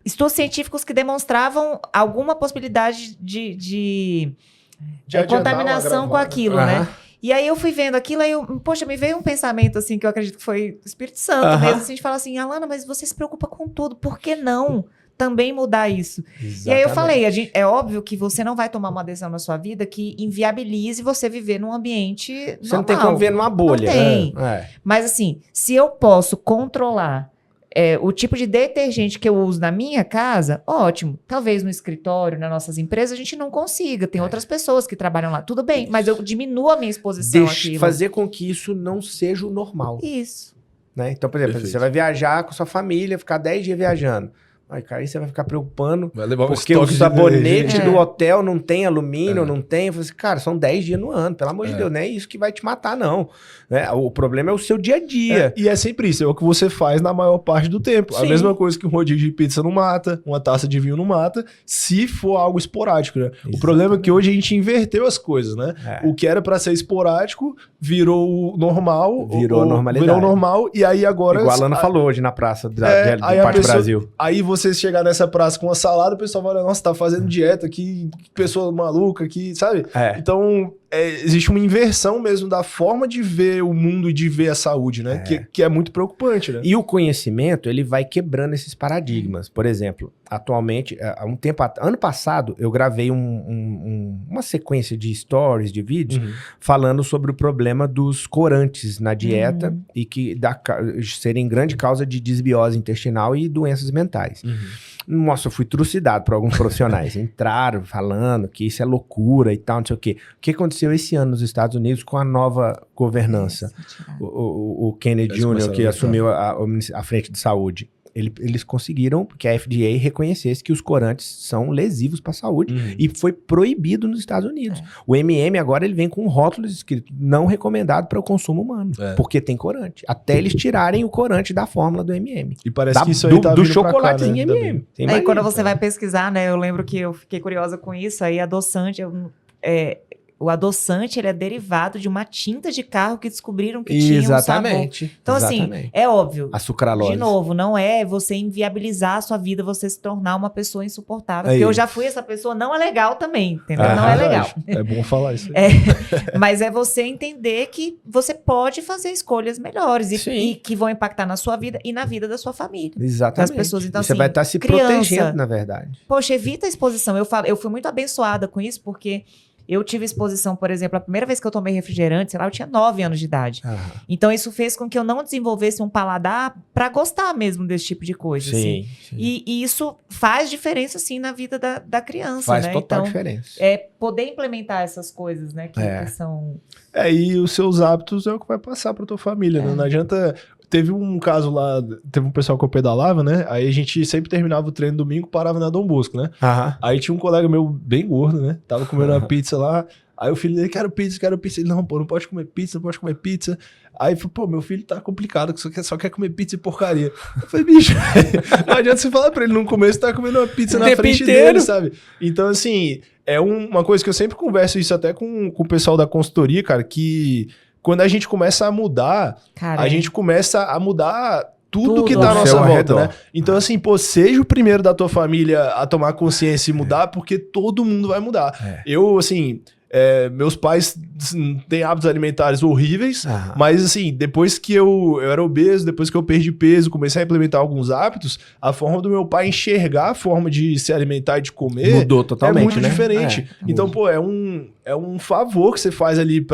estudos científicos que demonstravam alguma possibilidade de contaminação com aquilo, né? E aí eu fui vendo aquilo, aí me veio um pensamento, assim, que eu acredito que foi do Espírito Santo mesmo, assim, de falar assim, Alana, mas você se preocupa com tudo, por que não também mudar isso? Exatamente. E aí eu falei, é óbvio que você não vai tomar uma decisão na sua vida que inviabilize você viver num ambiente normal. Você não tem como viver numa bolha. Não tem. Mas assim, se eu posso controlar o tipo de detergente que eu uso na minha casa, ótimo. Talvez no escritório, nas nossas empresas, a gente não consiga. Tem outras pessoas que trabalham lá. Tudo bem, mas eu diminuo a minha exposição aqui. Fazer com que isso não seja o normal. Isso. Né? Então, por exemplo, você vai viajar com sua família, ficar 10 dias viajando. Aí, cara, aí você vai ficar preocupando porque o sabonete do hotel não tem alumínio, não tem. Assim, cara, são 10 dias no ano, pelo amor de Deus, não é isso que vai te matar, não. Né? O problema é o seu dia a dia. E é sempre isso, é o que você faz na maior parte do tempo. Sim. A mesma coisa que um rodízio de pizza não mata, uma taça de vinho não mata, se for algo esporádico, né? Exatamente. O problema é que hoje a gente inverteu as coisas, né? O que era pra ser esporádico virou normal. Virou normalidade. Virou normal, e aí agora... Igual a Alana falou hoje na praça do Pátio Brasil. Aí você chegar nessa praça com uma salada, o pessoal vai olhar, nossa, tá fazendo dieta, que pessoa maluca, que, sabe? Então, existe uma inversão mesmo da forma de ver o mundo e de ver a saúde, né? Que é muito preocupante, né? E o conhecimento, ele vai quebrando esses paradigmas. Por exemplo, atualmente, ano passado, eu gravei uma sequência de stories, de vídeos, falando sobre o problema dos corantes na dieta e que serem grande causa de desbiose intestinal e doenças mentais. Nossa, eu fui trucidado por alguns profissionais. Entraram falando que isso é loucura e tal, não sei o quê. O que aconteceu esse ano nos Estados Unidos com a nova governança? O Kennedy Jr., que assumiu a frente de saúde. Eles conseguiram que a FDA reconhecesse que os corantes são lesivos para a saúde e foi proibido nos Estados Unidos. O MM agora ele vem com um rótulo escrito não recomendado para o consumo humano, porque tem corante. Até eles tirarem o corante da fórmula do MM. E parece que isso aí tá do chocolatezinho cá, né? MM. Aí quando você vai pesquisar, né, eu lembro que eu fiquei curiosa com isso, aí adoçante, o adoçante, ele é derivado de uma tinta de carro que descobriram que tinha um sabor. Então, assim, é óbvio. A sucralose. De novo, não é você inviabilizar a sua vida, você se tornar uma pessoa insuportável. Porque eu já fui essa pessoa, não é legal também, entendeu? Não é legal. É bom falar isso. Mas é você entender que você pode fazer escolhas melhores e que vão impactar na sua vida e na vida da sua família. Exatamente. Das pessoas. Então, você assim, vai estar se protegendo, na verdade. Poxa, evita a exposição. Eu fui muito abençoada com isso, porque... Eu tive exposição, por exemplo, a primeira vez que eu tomei refrigerante, sei lá, eu tinha 9 anos de idade. Então, isso fez com que eu não desenvolvesse um paladar para gostar mesmo desse tipo de coisa. Sim. E isso faz diferença, sim, na vida da criança, faz né? Total então, diferença. Poder implementar essas coisas, né? Que são... E os seus hábitos é o que vai passar para tua família, né? Não adianta... Teve um caso lá, teve um pessoal que eu pedalava, né? Aí a gente sempre terminava o treino domingo, parava na Dom Bosco, né? Aí tinha um colega meu bem gordo, né? Tava comendo uma pizza lá. Aí o filho dele, quero pizza. Ele, não, pô, não pode comer pizza. Aí eu falei, pô, meu filho tá complicado, que só quer comer pizza e porcaria. Eu falei, bicho, não adianta você falar pra ele, no começo você tá comendo uma pizza na frente dele, sabe? Então, assim, é uma coisa que eu sempre converso isso até com o pessoal da consultoria, cara, que... Quando a gente começa a mudar, a gente começa a mudar tudo que tá à nossa volta, né? Então, assim, pô, seja o primeiro da tua família a tomar consciência e mudar, porque todo mundo vai mudar. Eu, assim, Meus pais têm hábitos alimentares horríveis, mas assim, depois que eu era obeso, depois que eu perdi peso, comecei a implementar alguns hábitos, a forma do meu pai enxergar a forma de se alimentar e de comer mudou totalmente, é muito né? diferente. Então, pô, é um favor que você faz ali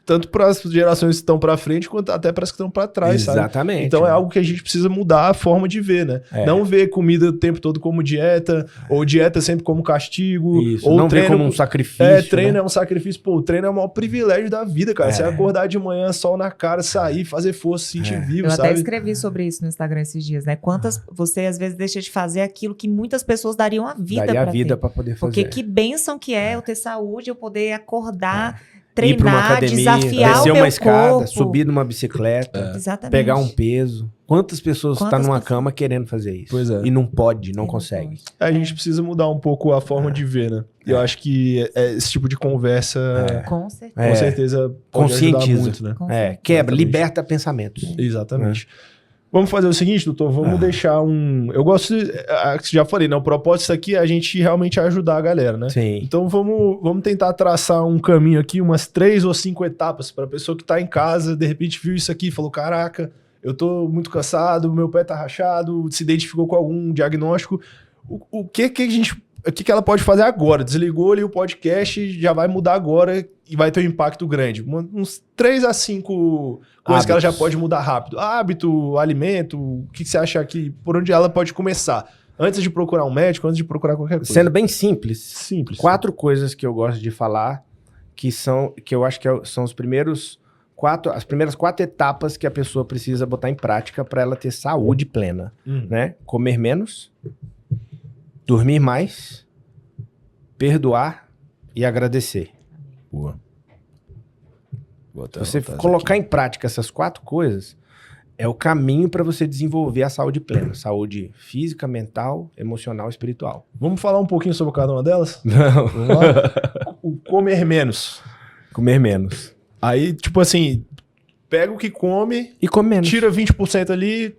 tanto para as gerações que estão para frente, quanto até para as que estão para trás, Exatamente. sabe? Então é algo que a gente precisa mudar a forma de ver, né? Não ver comida o tempo todo como dieta, ou dieta sempre como castigo, Isso, ou não treino ver como um sacrifício. Treino né? é um sacrifício. Pô, o treino é o maior privilégio da vida, cara. Você acordar de manhã, sol na cara, sair, fazer força, se sentir vivo, Eu sabe? até escrevi sobre isso no Instagram esses dias, né? Quantas você às vezes deixa de fazer aquilo que muitas pessoas dariam a vida Daria pra a vida ter. para poder fazer. Porque que bênção que é eu ter saúde, eu poder acordar, Ir pra uma treinar, academia, desafiar descer o meu uma escada, corpo. subir numa bicicleta, Exatamente. pegar um peso. Quantas pessoas estão numa cama querendo fazer isso? Pois é. E não pode, não consegue. A gente precisa mudar um pouco a forma de ver, né? E eu acho que esse tipo de conversa, Com certeza. com certeza, pode ajudar Conscientiza. muito, né? Quebra, Exatamente. liberta pensamentos. Exatamente. Vamos fazer o seguinte, doutor, vamos deixar eu gosto, já falei, né? O propósito disso aqui é a gente realmente ajudar a galera, né? Sim. Então vamos tentar traçar um caminho aqui, umas 3 ou 5 etapas para a pessoa que tá em casa, de repente viu isso aqui e falou, caraca, eu tô muito cansado, meu pé tá rachado, se identificou com algum diagnóstico. O que ela pode fazer agora? Desligou ali o podcast, já vai mudar agora e vai ter um impacto grande. Uns 3 a 5 coisas que ela já pode mudar rápido. Hábito, alimento, o que você acha que por onde ela pode começar? Antes de procurar um médico, antes de procurar qualquer coisa. Sendo bem simples. Simples. 4 coisas que eu gosto de falar, que eu acho que são as primeiras 4 etapas que a pessoa precisa botar em prática para ela ter saúde plena, né? Comer menos, dormir mais, perdoar e agradecer. Boa. Você colocar em prática essas 4 coisas é o caminho para você desenvolver a saúde plena. Saúde física, mental, emocional e espiritual. Vamos falar um pouquinho sobre cada uma delas? Não. Vamos lá? O comer menos. Comer menos. Aí, tipo assim, pega o que come e come menos. Tira 20% ali.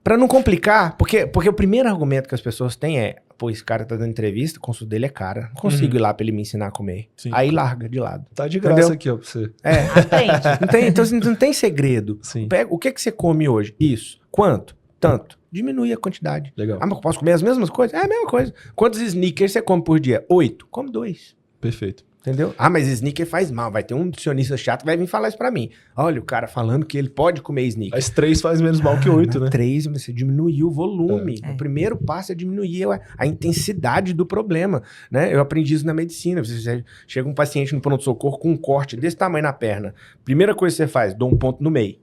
Pra não complicar, porque o primeiro argumento que as pessoas têm é, pô, esse cara tá dando entrevista, o consulta dele é cara. Não consigo ir lá pra ele me ensinar a comer. Sim. Aí larga de lado. Tá de graça. Entendeu? Aqui, ó, pra você. Aprende. Então não tem segredo. Sim. Pega, o que você come hoje? Isso. Quanto? Tanto. Diminui a quantidade. Legal. Ah, mas eu posso comer as mesmas coisas? É a mesma coisa. Quantos sneakers você come por dia? 8. Come 2. Perfeito. Entendeu? Ah, mas sneaker faz mal. Vai ter um nutricionista chato que vai vir falar isso pra mim. Olha, o cara falando que ele pode comer sneaker. Mas 3 faz menos mal que 8, né? 3, você diminuiu o volume. O primeiro passo é diminuir a intensidade do problema, né? Eu aprendi isso na medicina. Você chega um paciente no pronto-socorro com um corte desse tamanho na perna. Primeira coisa que você faz, dou um ponto no meio.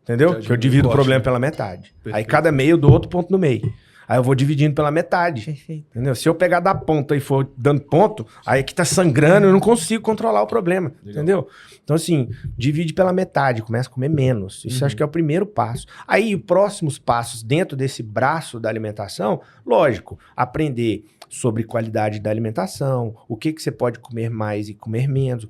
Entendeu? Que eu divido o problema pela metade. Perfeito. Aí cada meio eu dou outro ponto no meio. Aí eu vou dividindo pela metade. Perfeito. Entendeu? Se eu pegar da ponta e for dando ponto, aí aqui tá sangrando, eu não consigo controlar o problema. Legal. Entendeu? Então, assim, divide pela metade, começa a comer menos. Isso acho que é o primeiro passo. Aí, os próximos passos dentro desse braço da alimentação, lógico, aprender sobre qualidade da alimentação, o que você pode comer mais e comer menos,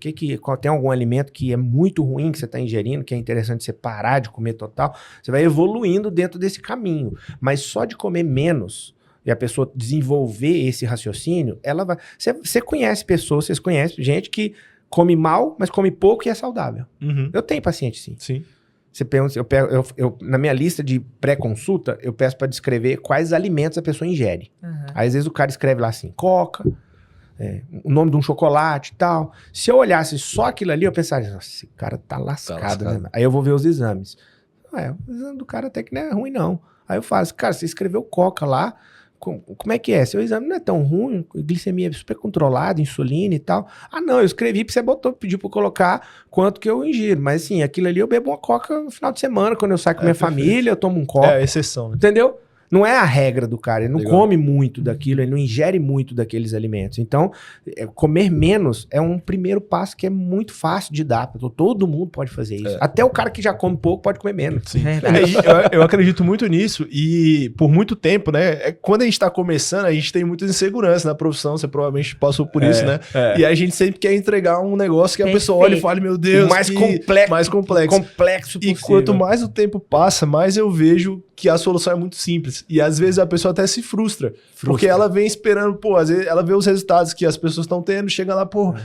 tem algum alimento que é muito ruim que você está ingerindo, que é interessante você parar de comer total, você vai evoluindo dentro desse caminho. Mas só de comer menos e a pessoa desenvolver esse raciocínio, ela vai... Você conhece pessoas, vocês conhecem gente que come mal, mas come pouco e é saudável. Eu tenho paciente, sim. Sim. Você pergunta, na minha lista de pré-consulta, eu peço para descrever quais alimentos a pessoa ingere. Aí, às vezes, o cara escreve lá assim, coca, o nome de um chocolate e tal. Se eu olhasse só aquilo ali, eu pensaria, nossa, esse cara tá lascado, né? Aí eu vou ver os exames. O exame do cara até que não é ruim, não. Aí eu falo, cara, você escreveu coca lá, como é que é? Seu exame não é tão ruim, glicemia é super controlada, insulina e tal. Ah, não, eu escrevi porque você pediu pra eu colocar quanto que eu ingiro. Mas assim, aquilo ali eu bebo uma coca no final de semana, quando eu saio com minha família, eu tomo um copo. É a exceção, né? Entendeu? Não é a regra do cara, ele não come muito daquilo, ele não ingere muito daqueles alimentos. Então, comer menos é um primeiro passo que é muito fácil de dar. Todo mundo pode fazer isso. Até o cara que já come pouco pode comer menos. Sim. Eu acredito muito nisso e por muito tempo, né? Quando a gente tá começando, a gente tem muita insegurança na profissão, você provavelmente passou por isso, né? E a gente sempre quer entregar um negócio que a pessoa olha e fale, meu Deus, mais complexo e quanto mais o tempo passa, mais eu vejo que a solução é muito simples. E às vezes a pessoa até se frustra. Porque ela vem esperando, pô, às vezes ela vê os resultados que as pessoas estão tendo, chega lá, pô,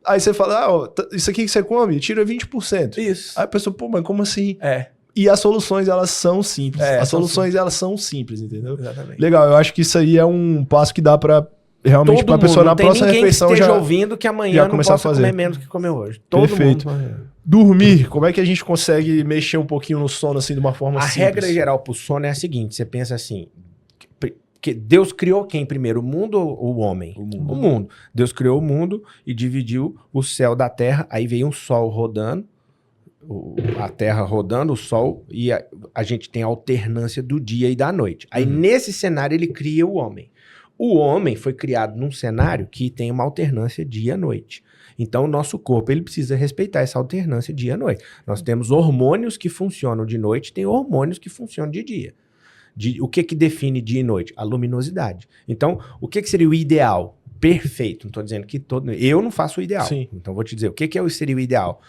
Aí você fala, isso aqui que você come, tira 20%. Isso. Aí a pessoa, pô, mas como assim? É. E as soluções, elas são simples. As soluções, simples. elas são simples, entendeu? Exatamente. Legal, eu acho que isso aí é um passo que dá pra realmente pra pessoa na próxima refeição que esteja já ouvindo que amanhã já não começar a possa fazer. comer menos que comeu hoje. Todo Perfeito. mundo. Dormir, como é que a gente consegue mexer um pouquinho no sono assim de uma forma simples? A regra geral pro sono é a seguinte, você pensa assim, que Deus criou quem primeiro, o mundo ou o homem? O mundo. Deus criou o mundo e dividiu o céu da terra, aí veio um sol rodando, a terra rodando, o sol, e a gente tem a alternância do dia e da noite. Aí nesse cenário ele cria o homem. O homem foi criado num cenário que tem uma alternância dia-noite. Então, o nosso corpo ele precisa respeitar essa alternância dia-noite. Nós temos hormônios que funcionam de noite, tem hormônios que funcionam de dia. O que define dia e noite? A luminosidade. Então, o que seria o ideal? Perfeito. Não estou dizendo que todo... Eu não faço o ideal. Sim. Então, vou te dizer, o que seria o ideal?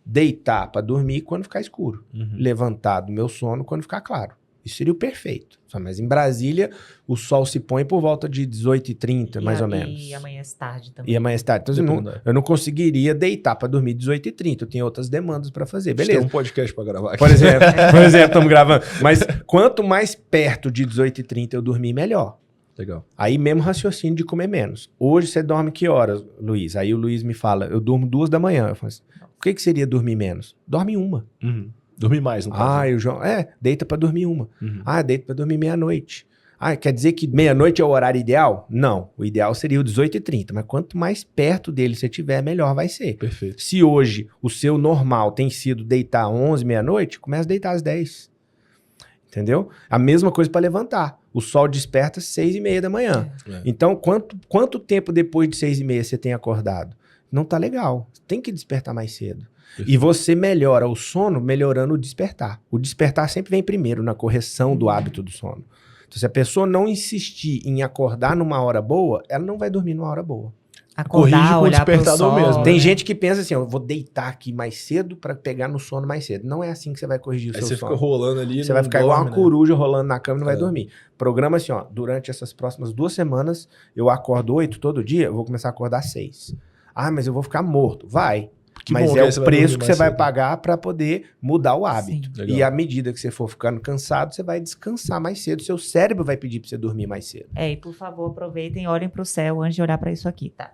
Deitar para dormir quando ficar escuro. Levantar do meu sono quando ficar claro. Isso seria o perfeito. Mas em Brasília, o sol se põe por volta de 18h30, mais ou menos. E amanhece tarde também. E amanhece tarde. Então, eu não conseguiria deitar para dormir 18h30. Eu tenho outras demandas para fazer. Beleza. Tem um podcast para gravar aqui. Por exemplo, estamos gravando. Mas quanto mais perto de 18h30 eu dormir, melhor. Legal. Aí mesmo raciocínio de comer menos. Hoje você dorme que horas, Luiz? Aí o Luiz me fala, eu durmo 2 da manhã. Eu falo assim, o que seria dormir menos? Dorme 1. Dormir mais, no caso. O João... deita pra dormir 1. Deita pra dormir meia-noite. Quer dizer que meia-noite é o horário ideal? Não. O ideal seria o 18h30. Mas quanto mais perto dele você tiver, melhor vai ser. Perfeito. Se hoje o seu normal tem sido deitar 11, meia-noite, começa a deitar às 10. Entendeu? A mesma coisa para levantar. O sol desperta às 6h30 da manhã. Então, quanto tempo depois de 6h30 você tem acordado? Não tá legal. Tem que despertar mais cedo. Perfeito. E você melhora o sono melhorando o despertar. O despertar sempre vem primeiro na correção do hábito do sono. Então, se a pessoa não insistir em acordar numa hora boa, ela não vai dormir numa hora boa. Acordar, olhar pro sol, mesmo. Tem gente que pensa assim, eu vou deitar aqui mais cedo para pegar no sono mais cedo. Não é assim que você vai corrigir o seu sono. Aí você fica rolando ali. Você vai ficar igual uma coruja rolando na cama e não vai dormir. Programa assim, durante essas próximas 2 semanas, eu acordo 8 todo dia, eu vou começar a acordar 6. Mas eu vou ficar morto. Vai. Mas é o preço que você vai pagar para poder mudar o hábito. E à medida que você for ficando cansado, você vai descansar mais cedo. Seu cérebro vai pedir para você dormir mais cedo. E por favor, aproveitem e olhem para o céu antes de olhar para isso aqui, tá?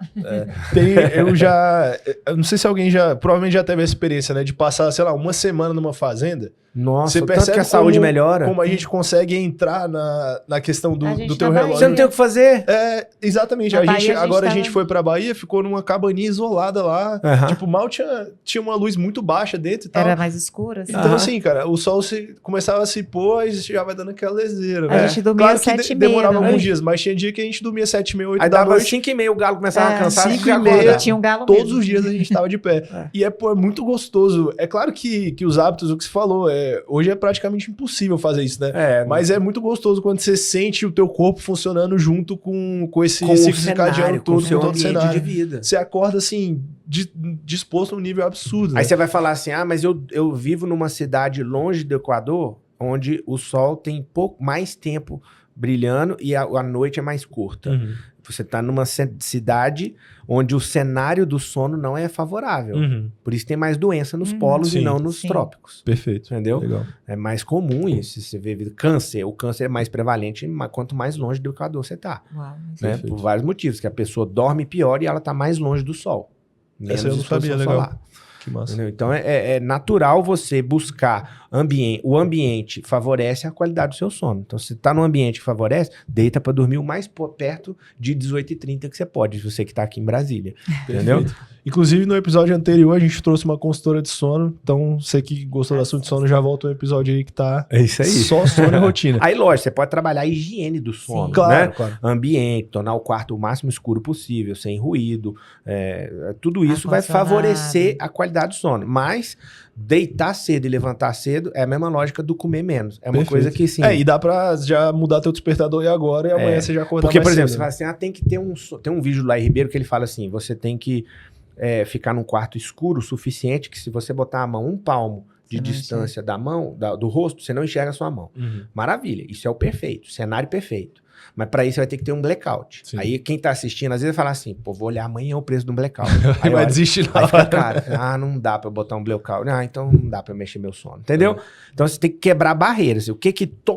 Eu não sei se alguém provavelmente já teve a experiência, né? De passar, sei lá, uma semana numa fazenda. Nossa, você percebe que a saúde melhora. Como a gente consegue entrar na questão do teu relógio. Você não tem o que fazer. Exatamente. Agora a gente foi pra Bahia, ficou numa cabaninha isolada lá. Tipo, mal tinha uma luz muito baixa dentro e tal. Era mais escura, assim. Então, assim, cara, o sol começava a se pôr e já vai dando aquela leseira, né? A gente dormia às 7h30. Demorava alguns dias, mas tinha dia que a gente dormia 7h30, 8h da noite. Aí dava 5h30, o galo começava a cansar. 5h30, tinha um galo todos mesmo. os dias a gente tava de pé. E é muito gostoso. É claro que os hábitos, o que você falou, hoje é praticamente impossível fazer isso, né? Mas é muito gostoso quando você sente o teu corpo funcionando junto com esse ciclo circadiano todo, com todo o cenário de vida. Você acorda assim, disposto a um nível absurdo. Aí né? você vai falar assim, mas eu vivo numa cidade longe do Equador, onde o sol tem mais tempo brilhando e a noite é mais curta. Você está numa cidade onde o cenário do sono não é favorável. Por isso tem mais doença nos polos e não nos trópicos. Perfeito. Entendeu? Legal. É mais comum isso. Você vê câncer. O câncer é mais prevalente quanto mais longe do Equador você está. Né? Por vários motivos. Que a pessoa dorme pior e ela está mais longe do sol. Essa eu não sabia, legal. Solar. Que massa. Entendeu? Então é natural você buscar o ambiente favorece a qualidade do seu sono. Então se tá num ambiente que favorece, deita para dormir o mais perto de 18h30 que você pode, você que tá aqui em Brasília. Entendeu? Inclusive no episódio anterior a gente trouxe uma consultora de sono, então você que gostou do assunto de sono já volta um episódio aí que tá só sono e rotina. Aí lógico, você pode trabalhar a higiene do sono, né? Claro. Ambiente, tornar o quarto o máximo escuro possível, sem ruído, tudo isso vai favorecer a qualidade do sono, mas deitar cedo e levantar cedo é a mesma lógica do comer menos. É uma coisa que sim. E dá pra já mudar teu despertador e agora e amanhã você já acordar Porque, mais por exemplo, cedo, você fala assim, tem que ter tem um vídeo lá em Ribeiro que ele fala assim, você tem que ficar num quarto escuro o suficiente que se você botar a mão um palmo de distância da mão, do rosto, você não enxerga a sua mão. Maravilha, isso é o perfeito, cenário perfeito. Mas para isso vai ter que ter um blackout. Sim. Aí quem tá assistindo, às vezes vai falar assim, pô, vou olhar amanhã o preço do blackout. Aí vai desistir Aí na fica hora. cara, não dá pra eu botar um blackout. Então não dá pra eu mexer meu sono, entendeu? Então você tem que quebrar barreiras. O que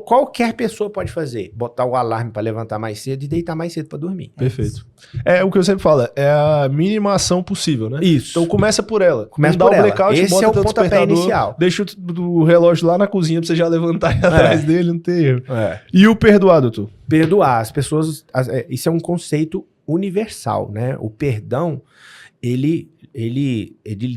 qualquer pessoa pode fazer? Botar o alarme pra levantar mais cedo e deitar mais cedo pra dormir. Perfeito. É o que eu sempre falo, é a mínima ação possível, né? Isso. Então começa por ela. Começa Não por dá o ela. blackout, Esse bota é o teu pontapé despertador, inicial. deixa o relógio lá na cozinha pra você já levantar e ir atrás dele, não tem erro. E o perdoar, doutor? Perdoar. As pessoas... Isso é um conceito universal, né? O perdão, ele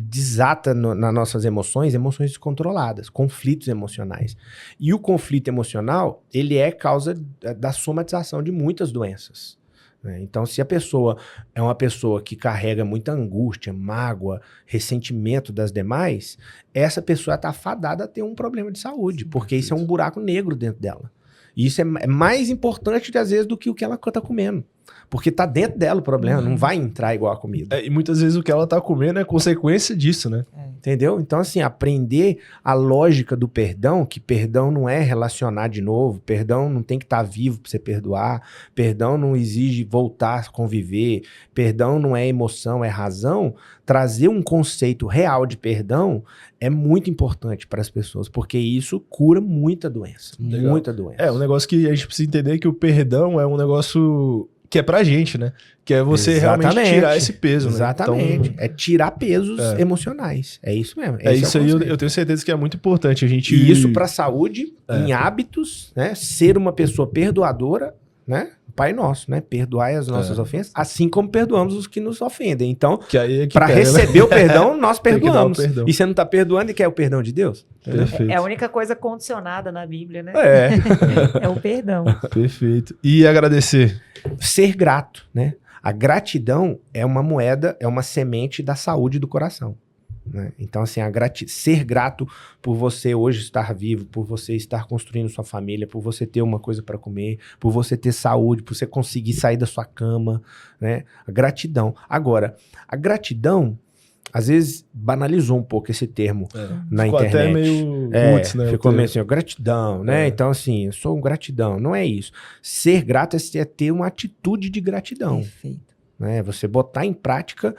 desata nas nossas emoções descontroladas, conflitos emocionais. E o conflito emocional, ele é causa da somatização de muitas doenças. Né? Então, se a pessoa é uma pessoa que carrega muita angústia, mágoa, ressentimento das demais, essa pessoa está fadada a ter um problema de saúde, porque isso é um buraco negro dentro dela. E isso é mais importante, às vezes, do que o que ela está comendo. Porque tá dentro dela o problema, não vai entrar igual a comida. E muitas vezes o que ela tá comendo é consequência disso, né? Entendeu? Então, assim, aprender a lógica do perdão, que perdão não é relacionar de novo, perdão não tem que estar vivo pra você perdoar, perdão não exige voltar a conviver, perdão não é emoção, é razão. Trazer um conceito real de perdão é muito importante para as pessoas, porque isso cura muita doença. Legal. Muita doença. É um negócio que a gente precisa entender que o perdão é um negócio que é pra gente, né? Que é você realmente tirar esse peso, né? Exatamente. Então, É tirar pesos emocionais. É isso mesmo. Isso aí eu tenho certeza que é muito importante. A gente... E isso para a saúde, em hábitos, né? Ser uma pessoa perdoadora, né? Pai nosso, né? Perdoai as nossas ofensas, assim como perdoamos os que nos ofendem. Então, para receber o perdão, nós perdoamos. E você não tá perdoando e quer o perdão de Deus? Perfeito. É a única coisa condicionada na Bíblia, né? É o perdão. Perfeito. E agradecer? Ser grato, né? A gratidão é uma moeda, é uma semente da saúde do coração. Né? Então, assim, ser grato por você hoje estar vivo, por você estar construindo sua família, por você ter uma coisa para comer, por você ter saúde, por você conseguir sair da sua cama, né? A gratidão. Agora, a gratidão, às vezes, banalizou um pouco esse termo na ficou internet. Até meio roots, né? Ficou meio assim, gratidão, né? Então, assim, eu sou um gratidão. Não é isso. Ser grato é ter uma atitude de gratidão. Perfeito. Né? Você botar em prática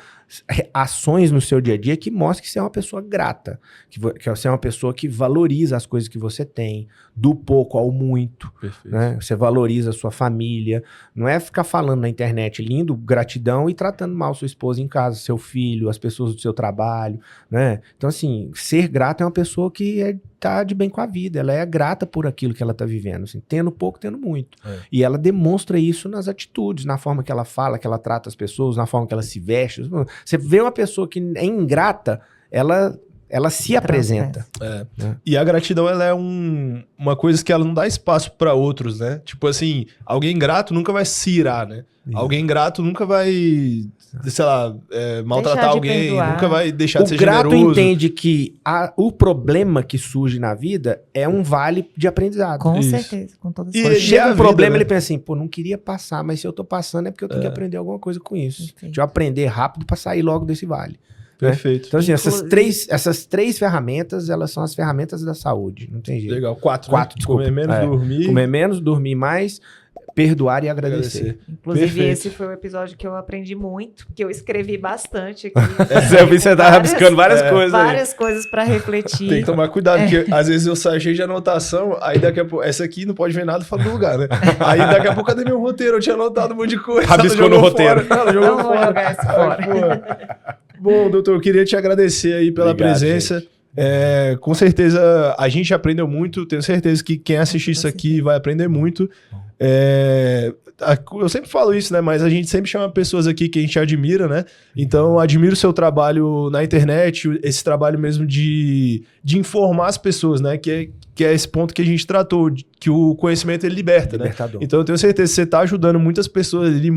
ações no seu dia a dia que mostrem que você é uma pessoa grata, que você é uma pessoa que valoriza as coisas que você tem, do pouco ao muito. Né? Você valoriza a sua família. Não é ficar falando na internet lindo, gratidão e tratando mal sua esposa em casa, seu filho, as pessoas do seu trabalho. Né? Então, assim, ser grato é uma pessoa que tá de bem com a vida, ela é grata por aquilo que ela tá vivendo, assim, tendo pouco, tendo muito. E ela demonstra isso nas atitudes, na forma que ela fala, que ela trata as pessoas, na forma que ela se veste. Você vê uma pessoa que é ingrata, ela se apresenta. E a gratidão, ela é uma coisa que ela não dá espaço para outros, né? Tipo assim, alguém grato nunca vai se irar, né? Alguém grato nunca vai, sei lá, maltratar alguém, nunca vai deixar de ser generoso. O grato entende que o problema que surge na vida é um vale de aprendizado. Com certeza, com toda certeza. Quando chega um problema, ele pensa assim, pô, não queria passar, mas se eu tô passando é porque eu tenho que aprender alguma coisa com isso. Deixa eu aprender rápido para sair logo desse vale. Perfeito. Então, assim, essas três ferramentas, elas são as ferramentas da saúde. Não tem jeito. Legal. 4, desculpa. Comer menos, dormir. Comer menos, dormir mais, perdoar e agradecer. Inclusive, esse foi um episódio que eu aprendi muito, que eu escrevi bastante aqui. Eu vi que você tava buscando várias coisas. Várias coisas para refletir. Tem que tomar cuidado, porque às vezes eu saio cheio de anotação, aí daqui a pouco, essa aqui não pode ver nada fora do lugar, né? Aí daqui a pouco, cadê meu roteiro? Eu tinha anotado um monte de coisa. Rabiscou no roteiro. Não vou jogar isso fora. Bom, doutor, eu queria te agradecer aí pela presença. Com certeza a gente aprendeu muito. Tenho certeza que quem assistir isso aqui vai aprender muito. Eu sempre falo isso, né? Mas a gente sempre chama pessoas aqui que a gente admira, né? Então, admiro o seu trabalho na internet, esse trabalho mesmo de informar as pessoas, né? Que é esse ponto que a gente tratou, que o conhecimento ele liberta, né? Então, eu tenho certeza que você está ajudando muitas pessoas ali,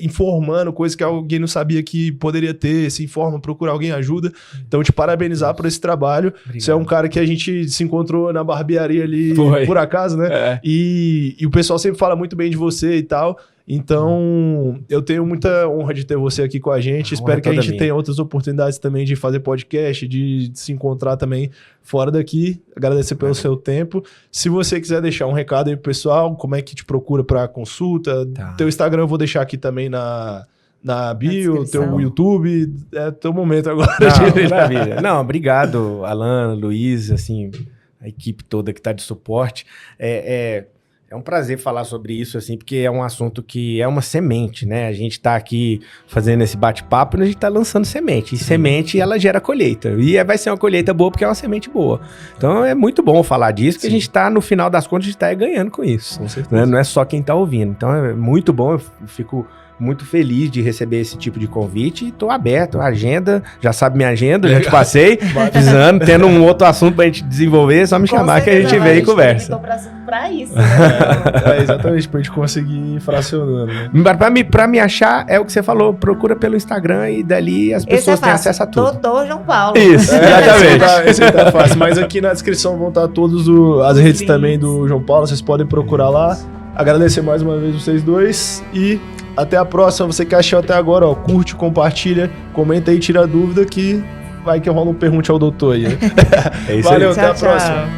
informando coisas que alguém não sabia que poderia ter, se informa, procura alguém ajuda. Então, te parabenizar por esse trabalho. Obrigado. Você é um cara que a gente se encontrou na barbearia ali por acaso, né? E o pessoal sempre fala muito bem de você e tal. Então, eu tenho muita honra de ter você aqui com a gente. Espero que a gente tenha outras oportunidades também de fazer podcast, de se encontrar também fora daqui. Agradecer pelo seu tempo. Se você quiser deixar um recado aí pro pessoal, como é que te procura para consulta? Teu Instagram eu vou deixar aqui também na bio, teu YouTube. É teu momento agora. Maravilha. Não, obrigado, Alan, Luiz, assim, a equipe toda que tá de suporte. É um prazer falar sobre isso, assim, porque é um assunto que é uma semente, né? A gente tá aqui fazendo esse bate-papo e a gente tá lançando semente. E semente, ela gera colheita. E vai ser uma colheita boa porque é uma semente boa. Então é muito bom falar disso, que a gente tá, no final das contas, a gente tá ganhando com isso. Com certeza. Né? Não é só quem tá ouvindo. Então é muito bom, eu fico muito feliz de receber esse tipo de convite e tô aberto. A agenda, já sabe minha agenda, já te passei, precisando, tendo um outro assunto pra gente desenvolver, é só me chamar que a gente vem e conversa. Pra isso, né? Exatamente, pra gente conseguir ir fracionando. Né? Pra me achar, é o que você falou, procura pelo Instagram e dali as pessoas têm acesso a tudo. Doutor João Paulo. Isso, exatamente. Esse tá fácil, mas aqui na descrição vão estar todas as redes também do João Paulo, vocês podem procurar lá. Agradecer mais uma vez vocês dois e até a próxima. Você que achou até agora, ó, curte, compartilha, comenta aí, tira a dúvida que vai que rola um pergunte ao doutor aí. Né? É isso Valeu, aí. até a próxima.